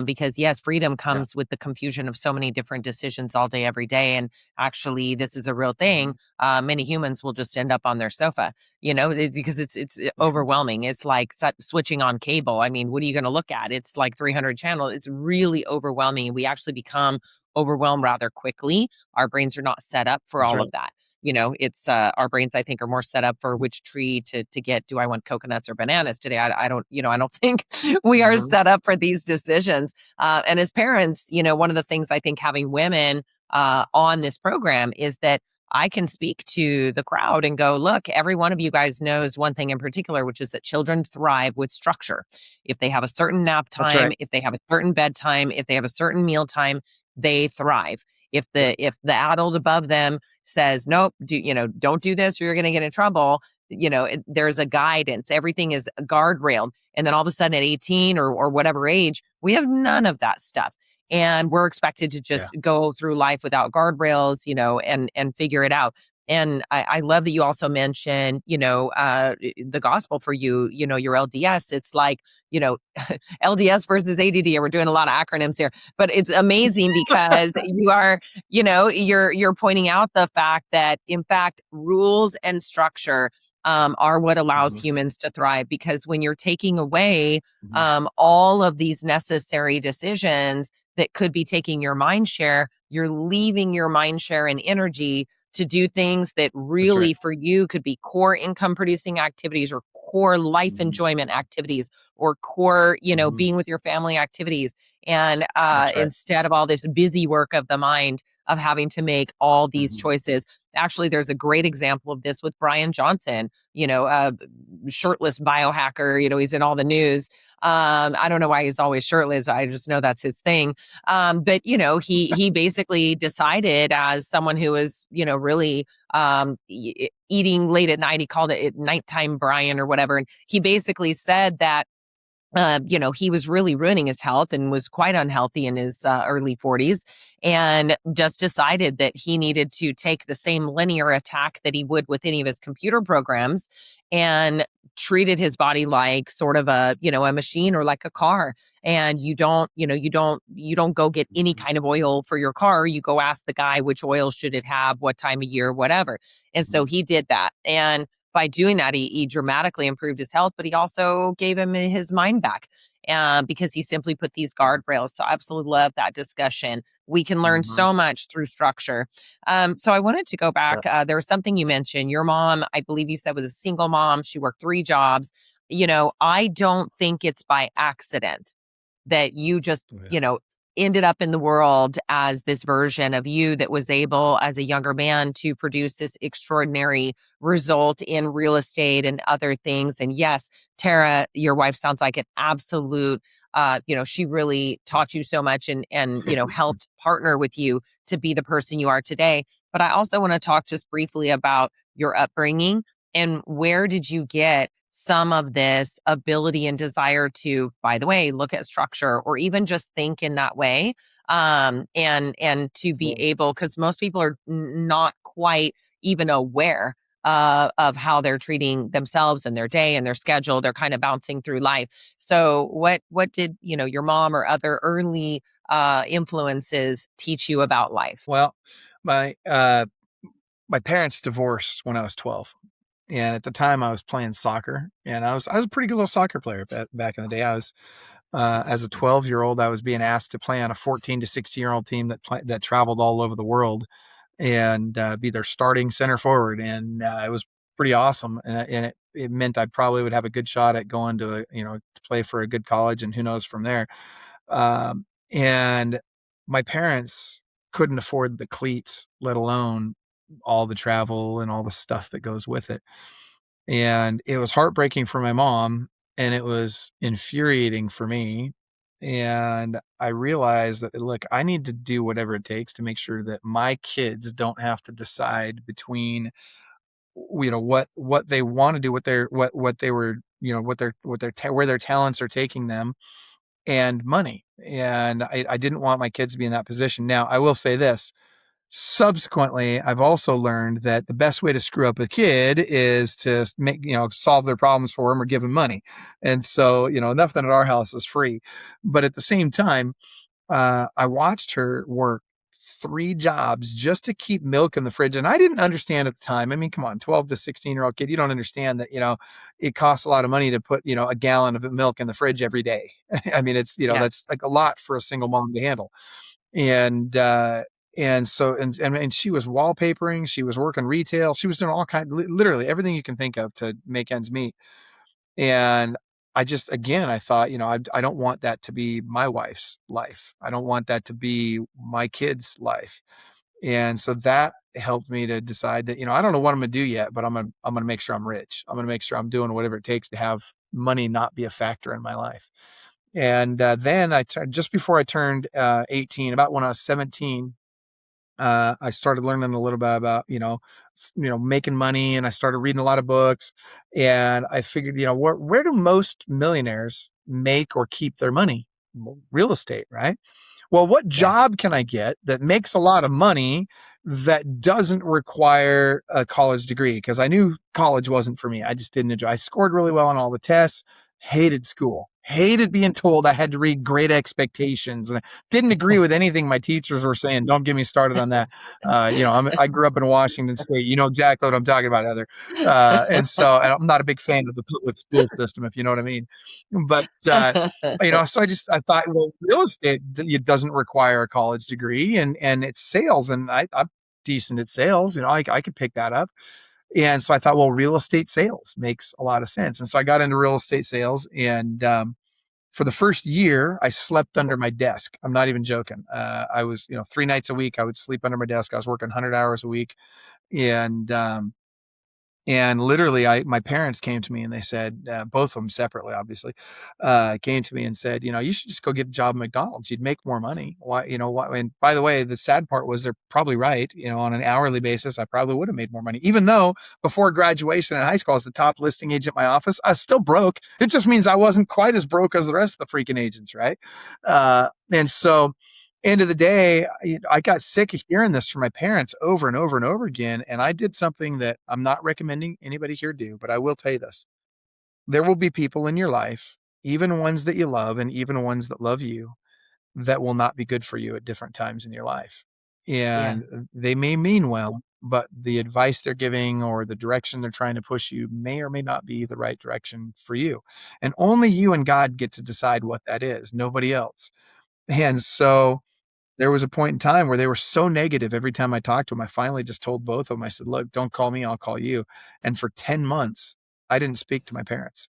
Because yes, freedom Yeah. comes with the confusion of so many different decisions all day, every day. And actually, this is a real thing. Mhm. Many humans will just end up on their sofa, because it's Mhm. overwhelming. It's like switching on cable. I mean, what are you going to look at? It's like 300 channels. It's really overwhelming. We actually become overwhelmed rather quickly. Our brains are not set up for That's all right. of that. It's our brains, I think, are more set up for which tree to get. Do I want coconuts or bananas today? I don't, I don't think we are Mhm. set up for these decisions. And as parents, one of the things I think having women on this program is that I can speak to the crowd and go, look, every one of you guys knows one thing in particular, which is that children thrive with structure. If they have a certain nap That's time, right. if they have a certain bedtime, if they have a certain meal time, they thrive. If Yeah. the adult above them says, nope, don't do this or you're going to get in trouble, there's a guidance. Everything is guardrailed. And then all of a sudden at 18 or whatever age, we have none of that stuff. And we're expected to Yeah. just go through life without guardrails, and figure it out. And I love that you also mentioned, the gospel for you, your LDS. It's like, LDS versus ADD. We're doing a lot of acronyms here, but it's amazing because you're pointing out the fact that in fact rules and structure are what allows Mhm. humans to thrive. Because when you're taking away Mhm. all of these necessary decisions that could be taking your mind share, you're leaving your mind share and energy to do things that That's right. really for you could be core income producing activities or core life Mhm. enjoyment activities or core, Mhm. being with your family activities. And That's right. instead of all this busy work of the mind of having to make all these Mhm. choices. Actually, there's a great example of this with Brian Johnson, shirtless biohacker. He's in all the news. I don't know why he's always shirtless. I just know that's his thing. But he basically decided as someone who was, really eating late at night. He called it nighttime Brian or whatever. And he basically said that he was really ruining his health and was quite unhealthy in his early 40s, and just decided that he needed to take the same linear attack that he would with any of his computer programs and treated his body like sort of a machine or like a car. And you don't go get any Mhm. kind of oil for your car. You go ask the guy which oil should it have, what time of year, whatever. And so Mhm. he did that. And by doing that, he dramatically improved his health, but he also gave him his mind back because he simply put these guardrails. So I absolutely love that discussion. We can learn Mhm. so much through structure. So I wanted to go Yeah. back. There was something you mentioned. Your mom, I believe you said, was a single mom. She worked 3 jobs. I don't think it's by accident that you just, Yeah. ended up in the world as this version of you that was able as a younger man to produce this extraordinary result in real estate and other things. And yes, Tara, your wife sounds like an absolute she really taught you so much and helped partner with you to be the person you are today. But I also want to talk just briefly about your upbringing and where did you get some of this ability and desire to, by the way, look at structure or even just think in that way. And to be Well, able, because most people are not quite even aware of how they're treating themselves and their day and their schedule. They're kind of bouncing through life. So what did, your mom or other early influences teach you about life? well, my uh, my parents divorced when I was 12. And at the time I was playing soccer and I was a pretty good little soccer player back in the day. I was as a 12-year-old, I was being asked to play on a 14 to 16-year-old team that traveled all over the world and be their starting center forward. And it was pretty awesome. And it it meant I probably would have a good shot at going to to play for a good college, and who knows from there. And my parents couldn't afford the cleats, let alone all the travel and all the stuff that goes with it. And it was heartbreaking for my mom, and it was infuriating for me. And I realized that, look, I need to do whatever it takes to make sure that my kids don't have to decide between, what they want to do, what they were, where their talents are taking them, and money. And I didn't want my kids to be in that position. Now, I will say this. Subsequently, I've also learned that the best way to screw up a kid is to solve their problems for them or give them money. And so, nothing at our house is free. But at the same time, I watched her work 3 jobs just to keep milk in the fridge. And I didn't understand at the time. I mean, come on, 12 to 16-year-old kid, you don't understand that, it costs a lot of money to put, a gallon of milk in the fridge every day. I mean, it's, Yeah. that's like a lot for a single mom to handle. And, so, and she was wallpapering, she was working retail, she was doing all literally everything you can think of to make ends meet. And I thought, I don't want that to be my wife's life. I don't want that to be my kid's life. And so that helped me to decide that, I don't know what I'm gonna do yet, but I'm gonna make sure I'm rich. I'm gonna make sure I'm doing whatever it takes to have money not be a factor in my life. And then just before I turned 18, about when I was 17, I started learning a little bit about, making money, and I started reading a lot of books, and I figured, where do most millionaires make or keep their money? Well, real estate, right? Well, what Yes. job can I get that makes a lot of money that doesn't require a college degree? Because I knew college wasn't for me. I just didn't enjoy. I scored really well on all the tests, hated school, hated being told I had to read Great Expectations, and I didn't agree with anything my teachers were saying. Don't get me started on that. I grew up in Washington State. You know exactly what I'm talking about, Heather. And I'm not a big fan of the public school system, if you know what I mean. But so I thought, well, real estate, it doesn't require a college degree, and it's sales, and I'm decent at sales. I could pick that up. And so I thought, well, real estate sales makes a lot of sense. And so I got into real estate sales, and for the first year, I slept under my desk. I'm not even joking. I was, 3 nights a week, I would sleep under my desk. I was working 100 hours a week, and literally, my parents came to me and they said, both of them separately, obviously, came to me and said, you should just go get a job at McDonald's. You'd make more money. Why, why? And by the way, the sad part was they're probably right. On an hourly basis, I probably would have made more money, even though before graduation in high school, I was the top listing agent at my office. I was still broke. It just means I wasn't quite as broke as the rest of the freaking agents, right? And so, end of the day, I got sick of hearing this from my parents over and over and over again. And I did something that I'm not recommending anybody here do, but I will tell you this. There will be people in your life, even ones that you love and even ones that love you, that will not be good for you at different times in your life. Yeah. And they may mean well, but the advice they're giving or the direction they're trying to push you may or may not be the right direction for you. And only you and God get to decide what that is, nobody else. And so, there was a point in time where they were so negative every time I talked to them. I finally just told both of them, I said, look, don't call me, I'll call you. And for 10 months, I didn't speak to my parents.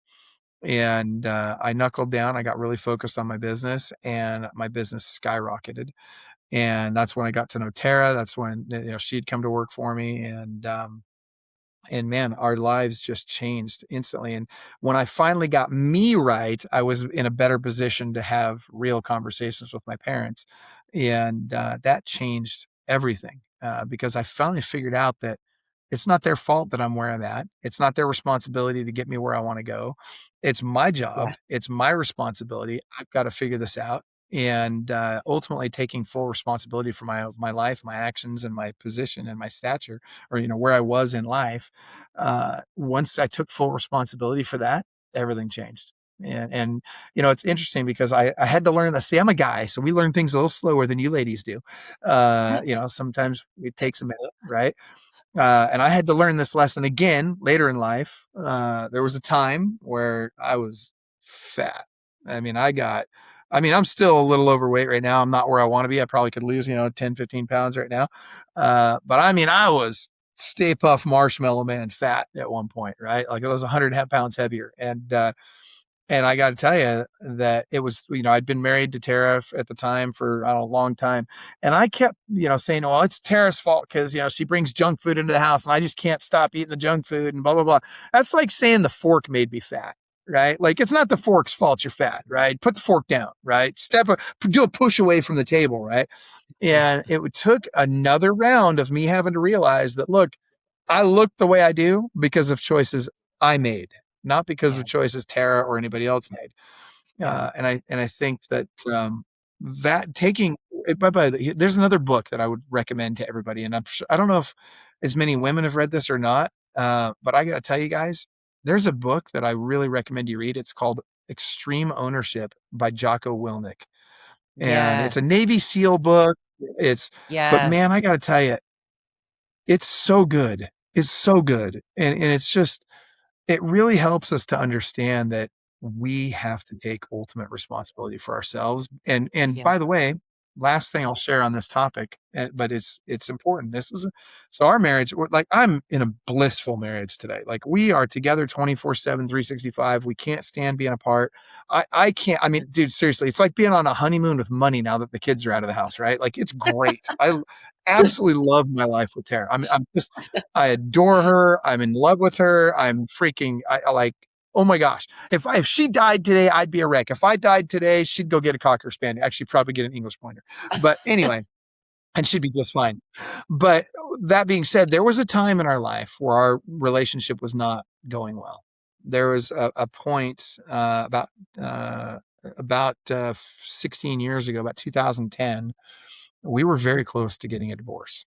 And I knuckled down. I got really focused on my business, and my business skyrocketed. And that's when I got to know Tara. That's when she'd come to work for me. And man, our lives just changed instantly. And when I finally got me right, I was in a better position to have real conversations with my parents. And that changed everything because I finally figured out that it's not their fault that I'm where I'm at. It's not their responsibility to get me where I want to go. It's my job. Yes. It's my responsibility. I've got to figure this out. And ultimately taking full responsibility for my life, my actions, and my position and my stature, or where I was in life. Once I took full responsibility for that, everything changed. And it's interesting because I had to learn that. See, I'm a guy, so we learn things a little slower than you ladies do. Sometimes it takes a minute, right? And I had to learn this lesson again later in life. There was a time where I was fat. I'm still a little overweight right now. I'm not where I want to be. I probably could lose, 10, 15 pounds right now. But I was Stay Puft Marshmallow Man fat at one point, right? Like I was 100 pounds heavier. And I got to tell you that it was, I'd been married to Tara at the time for, I don't know, a long time. And I kept, saying, well, it's Tara's fault because, she brings junk food into the house and I just can't stop eating the junk food and blah, blah, blah. That's like saying the fork made me fat, right? Like it's not the fork's fault you're fat, right? Put the fork down, right? Do a push away from the table, right? And it took another round of me having to realize that, look, I look the way I do because of choices I made, not because Yeah. of choices Tara or anybody else made. Yeah. And I think that that taking, by the way, there's another book that I would recommend to everybody, and I don't know if as many women have read this or not, but I got to tell you guys, there's a book that I really recommend you read. It's called Extreme Ownership by Jocko Willink, and it's Yes. a Navy SEAL book. But Yes. man, I got to tell you, it's so good. It's so good. And it's just, it really helps us to understand that we have to take ultimate responsibility for ourselves. And Yeah. by the way, last thing I'll share on this topic, but it's important. So our marriage, like I'm in a blissful marriage today. Like we are together 24/7, 365. We can't stand being apart. I can't, I mean, dude, seriously, it's like being on a honeymoon with money now that the kids are out of the house, right? Like it's great. I absolutely love my life with Tara. I adore her. I'm in love with her. I'm freaking, I like, oh my gosh. If she died today, I'd be a wreck. If I died today, she'd go get a Cocker Spaniel. Actually, probably get an English Pointer. But anyway, and she'd be just fine. But that being said, there was a time in our life where our relationship was not going well. There was a point about 16 years ago, about 2010, we were very close to getting a divorce,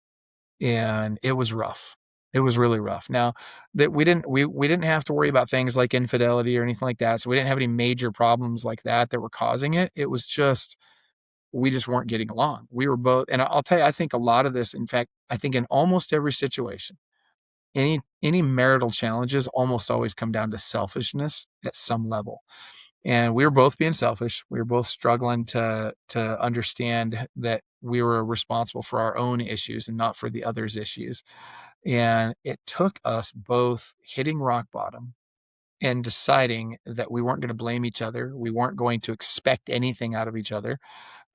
and it was rough. It was really rough. Now that we didn't have to worry about things like infidelity or anything like that. So we didn't have any major problems like that were causing it. It was just, we just weren't getting along. We were both, and I'll tell you, I think a lot of this, in fact, I think in almost every situation, any marital challenges almost always come down to selfishness at some level. And we were both being selfish. We were both struggling to understand that we were responsible for our own issues and not for the other's issues. And it took us both hitting rock bottom and deciding that we weren't going to blame each other. We weren't going to expect anything out of each other.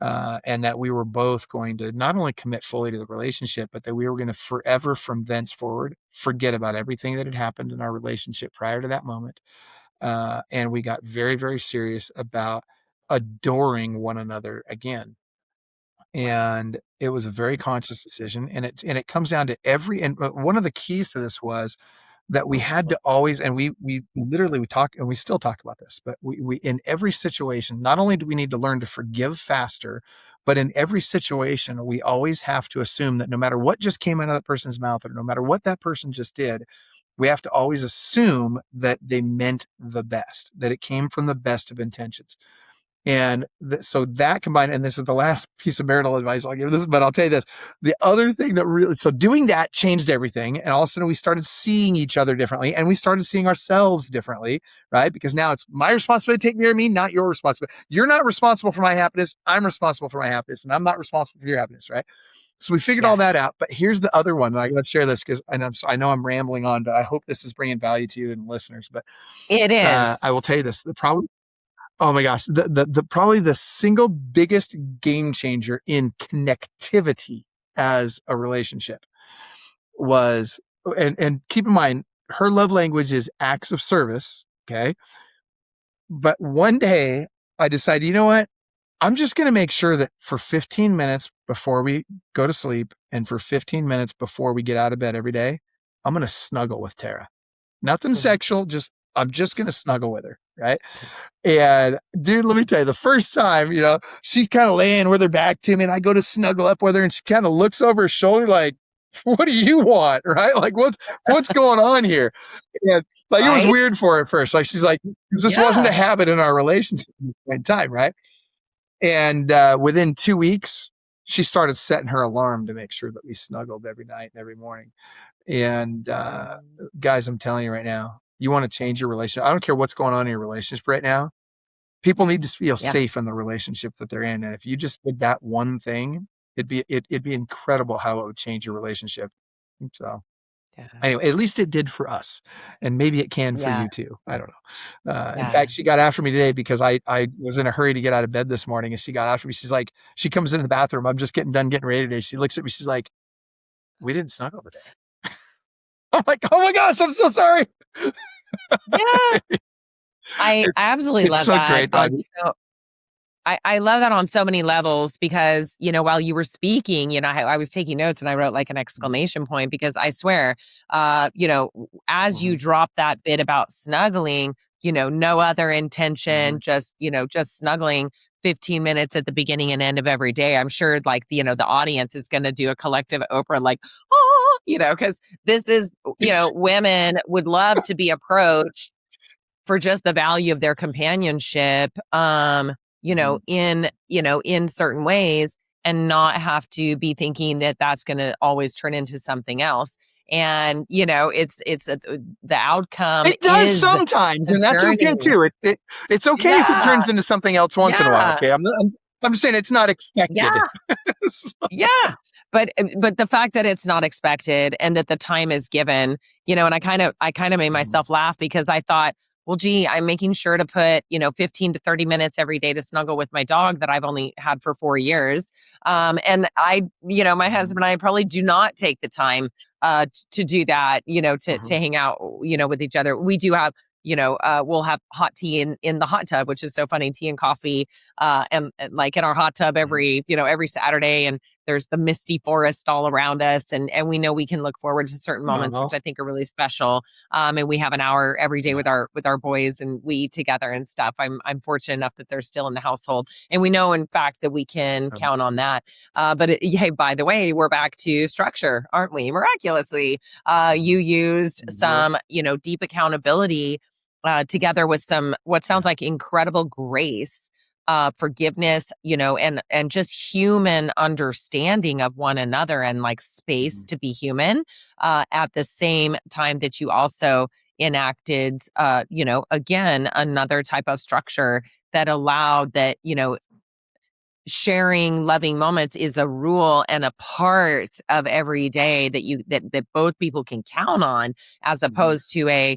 And that we were both going to not only commit fully to the relationship, but that we were going to forever from thenceforward forget about everything that had happened in our relationship prior to that moment. And we got very, very serious about adoring one another again. And it was a very conscious decision. And it comes down to and one of the keys to this was that we had to always, and we literally, we talk, and we still talk about this, but we in every situation, not only do we need to learn to forgive faster, but in every situation, we always have to assume that no matter what just came out of that person's mouth, or no matter what that person just did, we have to always assume that they meant the best, that it came from the best of intentions. And so that combined, and this is the last piece of marital advice I'll give this, but I'll tell you this, the other thing that really, so doing that changed everything. And all of a sudden we started seeing each other differently, and we started seeing ourselves differently, right? Because now it's my responsibility to take care of me, not your responsibility. You're not responsible for my happiness. I'm responsible for my happiness, and I'm not responsible for your happiness, right? So we figured all Yeah. that out. But here's the other one. Let's share this because I know I'm rambling on, but I hope this is bringing value to you and listeners. But It is. I will tell you this: the problem. Oh my gosh, the probably the single biggest game changer in connectivity as a relationship was, and keep in mind, her love language is acts of service. Okay, but one day I decided, you know what? I'm just going to make sure that for 15 minutes before we go to sleep and for 15 minutes before we get out of bed every day, I'm going to snuggle with Tara. Nothing Mhm. sexual, I'm just going to snuggle with her. Right. And dude, let me tell you, the first time, she's kind of laying with her back to me and I go to snuggle up with her and she kind of looks over her shoulder like, what do you want? Right. Like what's going on here? And like, it was Right? weird for her at first. Like, she's like, this wasn't a Yeah. habit in our relationship at the same time. Right. And within 2 weeks, she started setting her alarm to make sure that we snuggled every night and every morning. And guys, I'm telling you right now, you want to change your relationship. I don't care what's going on in your relationship right now. People need to feel Yeah. safe in the relationship that they're in. And if you just did that one thing, it'd be incredible how it would change your relationship. So Yeah. Anyway, at least it did for us, and maybe it can for Yeah. you too. I don't know. In Yeah. fact, she got after me today because I was in a hurry to get out of bed this morning, and she got after me. She's like, she comes into the bathroom. I'm just getting done getting ready today. She looks at me. She's like, "We didn't snuggle today." I'm like, "Oh my gosh, I'm so sorry." Yeah. I It, absolutely it's love so that great though. on so I love that on so many levels because, while you were speaking, I was taking notes and I wrote like an exclamation point because I swear, as you Mhm, drop that bit about snuggling, no other intention, mhm. just snuggling 15 minutes at the beginning and end of every day. I'm sure like, the audience is going to do a collective Oprah, like, oh, because this is, women would love to be approached for just the value of their companionship, Mhm. in certain ways and not have to be thinking that that's going to always turn into something else. And, the outcome It does is sometimes, the and that's okay journey. too. It's okay if it Yeah. turns into something else once in a while. Yeah. Okay, I'm just saying it's not expected. Yeah. Yeah. But the fact that it's not expected and that the time is given, and I kind of made Mhm, myself laugh because I thought, well, gee, I'm making sure to put, 15 to 30 minutes every day to snuggle with my dog that I've only had for 4 years. And my mhm, husband and I probably do not take the time to do that, to mhm, hang out, with each other. We do have, we'll have hot tea in the hot tub, which is so funny, tea and coffee, and like in our hot tub mhm. every Saturday. And there's the misty forest all around us, and we know we can look forward to certain moments, which Uh-huh. I think are really special. And we have an hour every day Yeah. with our boys, and we eat together and stuff. I'm fortunate enough that they're still in the household, and we know, in fact, that we can count on that. Hey, by the way, we're back to structure, aren't we? Miraculously, Mhm. you used Yep. some, deep accountability, together with some what sounds Yeah. like incredible grace, forgiveness, and just human understanding of one another and like space Mhm. to be human, at the same time that you also enacted, again, another type of structure that allowed that, sharing loving moments is a rule and a part of every day that both people can count on, as Mhm. opposed to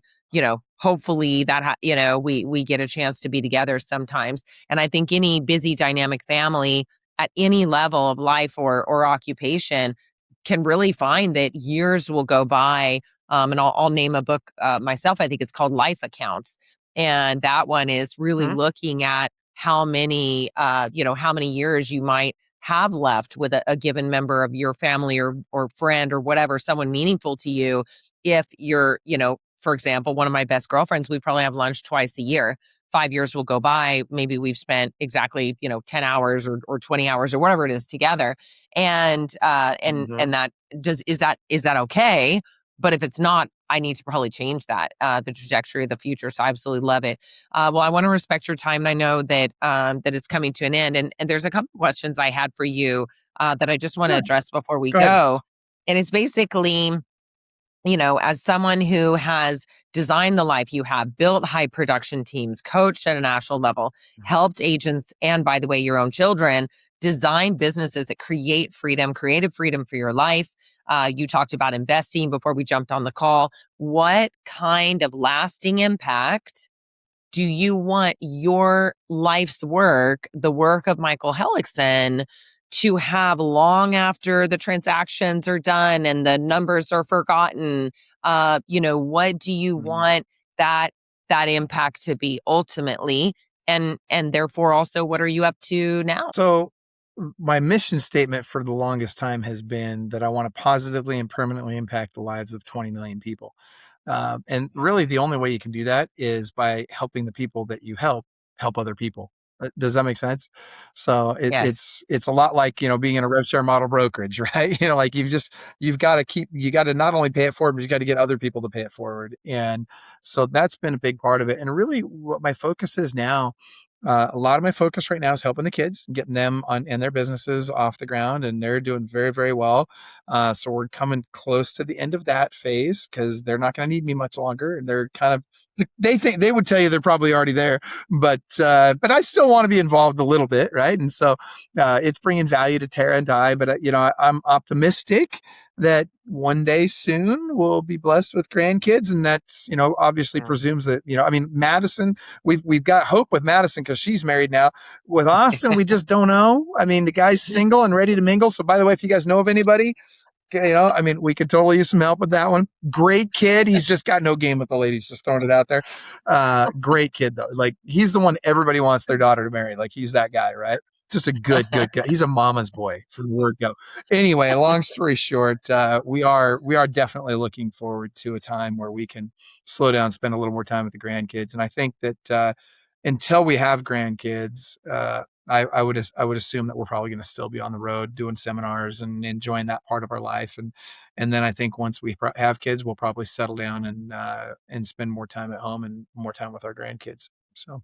hopefully that we get a chance to be together sometimes. And I think any busy dynamic family at any level of life or occupation can really find that years will go by. And I'll name a book, myself. I think it's called Life Accounts, and that one is really Mhm. looking at how many years you might have left with a given member of your family or friend or whatever, someone meaningful to you. If you're, for example, one of my best girlfriends, we probably have lunch twice a year. 5 years will go by. Maybe we've spent exactly, 10 hours or 20 hours or whatever it is together. And Mhm. that is that okay? But if it's not, I need to probably change that, the trajectory of the future. So I absolutely love it. Well, I want to respect your time, and I know that it's coming to an end. And there's a couple questions I had for you, that I just want to Sure. address before we Go ahead. go. And it's basically, as someone who has designed the life you have, built high production teams, coached at a national level, Mhm. helped agents, and by the way, your own children, design businesses that create freedom, creative freedom for your life. You talked about investing before we jumped on the call. What kind of lasting impact do you want your life's work, the work of Michael Hellickson, to have long after the transactions are done and the numbers are forgotten? What do you Mhm. want that that impact to be ultimately? And therefore also, what are you up to now? So, my mission statement for the longest time has been that I want to positively and permanently impact the lives of 20 million people. And really, the only way you can do that is by helping the people that you help other people. Does that make sense? So Yes. it's a lot like being in a rev share model brokerage, right? Like you got to not only pay it forward, but you got to get other people to pay it forward. And so that's been a big part of it. And really, what my focus is now, a lot of my focus right now is helping the kids, getting them on and their businesses off the ground, and they're doing very, very well. So we're coming close to the end of that phase because they're not going to need me much longer. They're kind of they think they would tell you they're probably already there, but I still want to be involved a little bit, right? And so it's bringing value to Tara and I. But I'm optimistic that one day soon we'll be blessed with grandkids. And that's, obviously Yeah. presumes that, I mean, Madison, we've got hope with Madison because she's married now. With Austin, we just don't know. I mean, the guy's single and ready to mingle. So by the way, if you guys know of anybody, I mean, we could totally use some help with that one. Great kid. He's just got no game with the ladies. Just throwing it out there. Great kid though. Like he's the one everybody wants their daughter to marry. Like he's that guy, right? Just a good guy. He's a mama's boy from the word go. Anyway, long story short, we are definitely looking forward to a time where we can slow down, spend a little more time with the grandkids. And I think that until we have grandkids, I would assume that we're probably going to still be on the road doing seminars and enjoying that part of our life. And then I think once we have kids, we'll probably settle down and spend more time at home and more time with our grandkids. So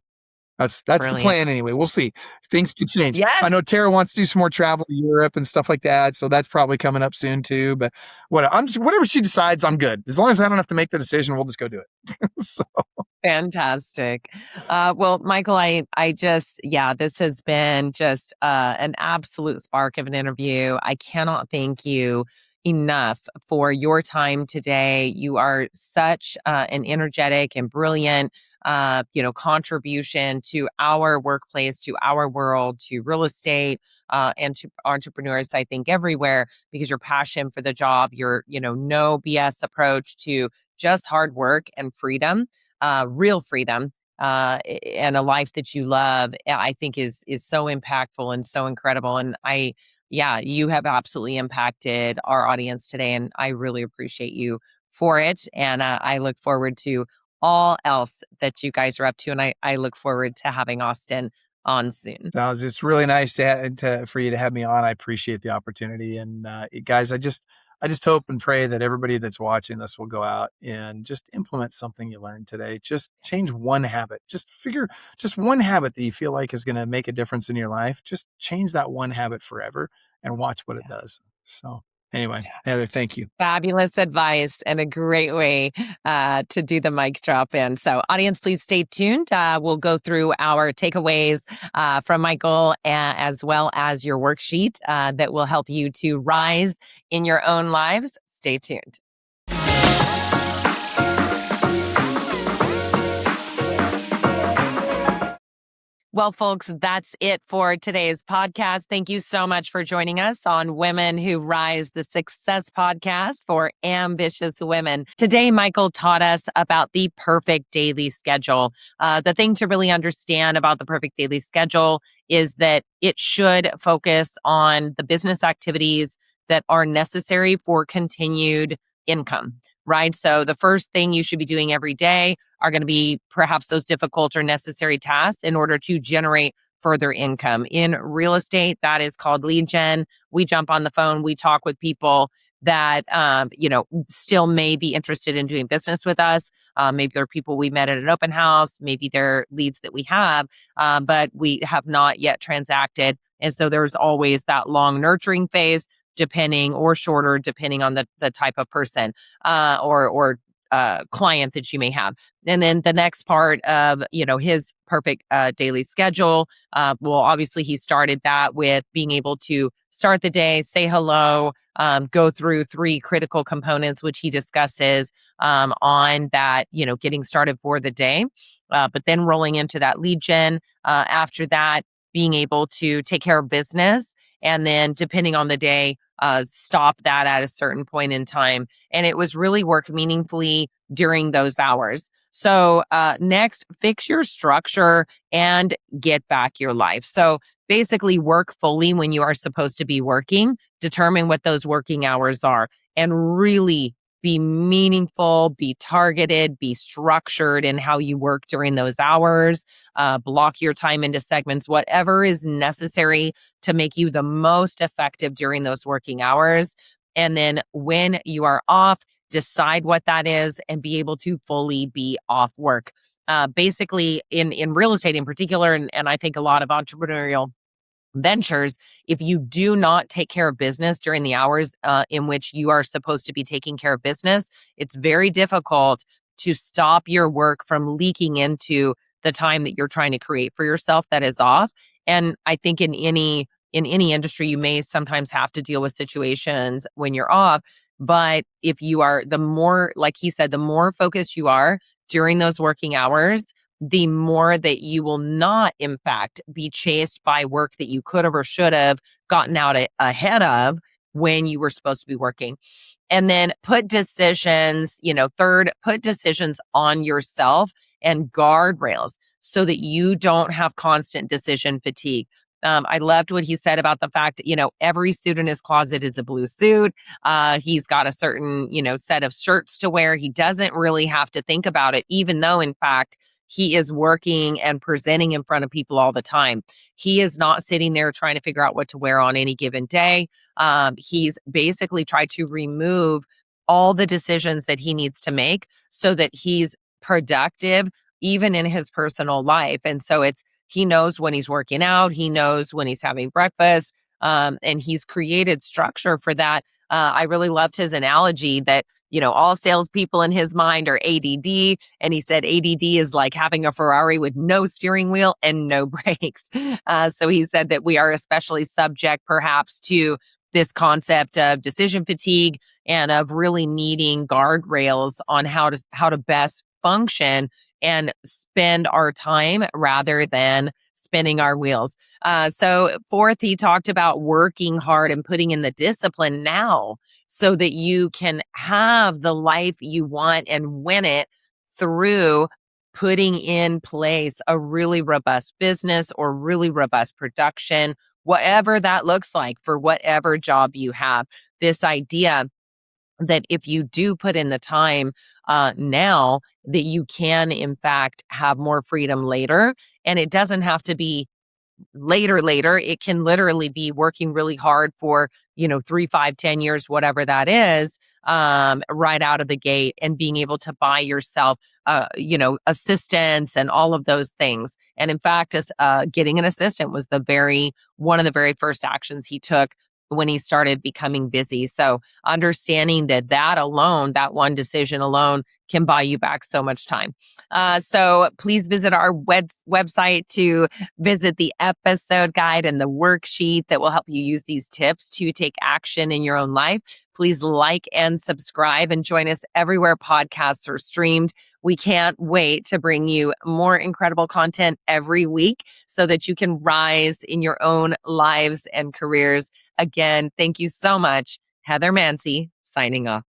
that's the Brilliant. plan anyway. We'll see. Things could change. Yes. I know Tara wants to do some more travel to Europe and stuff like that. So that's probably coming up soon too. But whatever she decides, I'm good. As long as I don't have to make the decision, we'll just go do it. So. Fantastic. Well, Michael, I just, this has been just an absolute spark of an interview. I cannot thank you enough for your time today. You are such an energetic and brilliant, contribution to our workplace, to our world, to real estate, and to entrepreneurs, I think everywhere, because your passion for the job, your, no BS approach to just hard work and freedom. Real freedom, and a life that you love, I think is so impactful and so incredible. And you have absolutely impacted our audience today, and I really appreciate you for it. And I look forward to all else that you guys are up to. And I look forward to having Austin on soon. Sounds it's really nice for you to have me on. I appreciate the opportunity. And guys, I just hope and pray that everybody that's watching this will go out and just implement something you learned today. Just change one habit. Just one habit that you feel like is going to make a difference in your life. Just change that one habit forever and watch what it does. So anyway, Heather, thank you. Fabulous advice and a great way to do the mic drop in. So audience, please stay tuned. We'll go through our takeaways from Michael, as well as your worksheet that will help you to rise in your own lives. Stay tuned. Well, folks, that's it for today's podcast. Thank you so much for joining us on Women Who Rise, the Success Podcast for ambitious women. Today, Michael taught us about the perfect daily schedule. The thing to really understand about the perfect daily schedule is that it should focus on the business activities that are necessary for continued income, right? So the first thing you should be doing every day are going to be perhaps those difficult or necessary tasks in order to generate further income. In real estate, that is called lead gen. We jump on the phone, we talk with people that, still may be interested in doing business with us. Maybe they're people we met at an open house. Maybe they're leads that we have, but we have not yet transacted. And so there's always that long nurturing phase, depending or shorter, depending on the type of person or client that you may have. And then the next part of, his perfect daily schedule, well, obviously he started that with being able to start the day, say hello, go through 3 critical components, which he discusses on that, getting started for the day, but then rolling into that lead gen. After that, being able to take care of business. And then depending on the day, stop that at a certain point in time. And it was really work meaningfully during those hours. So next, fix your structure and get back your life. So basically work fully when you are supposed to be working, determine what those working hours are, and really be meaningful, be targeted, be structured in how you work during those hours. Block your time into segments, whatever is necessary to make you the most effective during those working hours. And then when you are off, decide what that is and be able to fully be off work. Basically, in real estate in particular, and I think a lot of entrepreneurial ventures, if you do not take care of business during the hours in which you are supposed to be taking care of business, it's very difficult to stop your work from leaking into the time that you're trying to create for yourself that is off. And I think in any in any industry, you may sometimes have to deal with situations when you're off. But if you are, the more, like he said, the more focused you are during those working hours, the more that you will not, in fact, be chased by work that you could have or should have gotten out ahead of when you were supposed to be working. And then put decisions, third, put decisions on yourself and guardrails so that you don't have constant decision fatigue. I loved what he said about the fact that, every suit in his closet is a blue suit. He's got a certain, set of shirts to wear. He doesn't really have to think about it, even though, in fact, he is working and presenting in front of people all the time. He is not sitting there trying to figure out what to wear on any given day. He's basically tried to remove all the decisions that he needs to make so that he's productive, even in his personal life. And so he knows when he's working out, he knows when he's having breakfast, and he's created structure for that. I really loved his analogy that, all salespeople in his mind are ADD. And he said ADD is like having a Ferrari with no steering wheel and no brakes. So he said that we are especially subject perhaps to this concept of decision fatigue and of really needing guardrails on how to best function and spend our time rather than spinning our wheels. So fourth, he talked about working hard and putting in the discipline now so that you can have the life you want and win it through putting in place a really robust business or really robust production, whatever that looks like for whatever job you have. This idea that if you do put in the time now, that you can, in fact, have more freedom later. And it doesn't have to be later. It can literally be working really hard for, 3, 5, 10 years, whatever that is, right out of the gate and being able to buy yourself, assistance and all of those things. And in fact, getting an assistant was one of the very first actions he took when he started becoming busy. So understanding that alone, that one decision alone can buy you back so much time. So please visit our website to visit the episode guide and the worksheet that will help you use these tips to take action in your own life. Please like and subscribe and join us everywhere podcasts are streamed. We can't wait to bring you more incredible content every week so that you can rise in your own lives and careers. Again, thank you so much. Heather Mansy, signing off.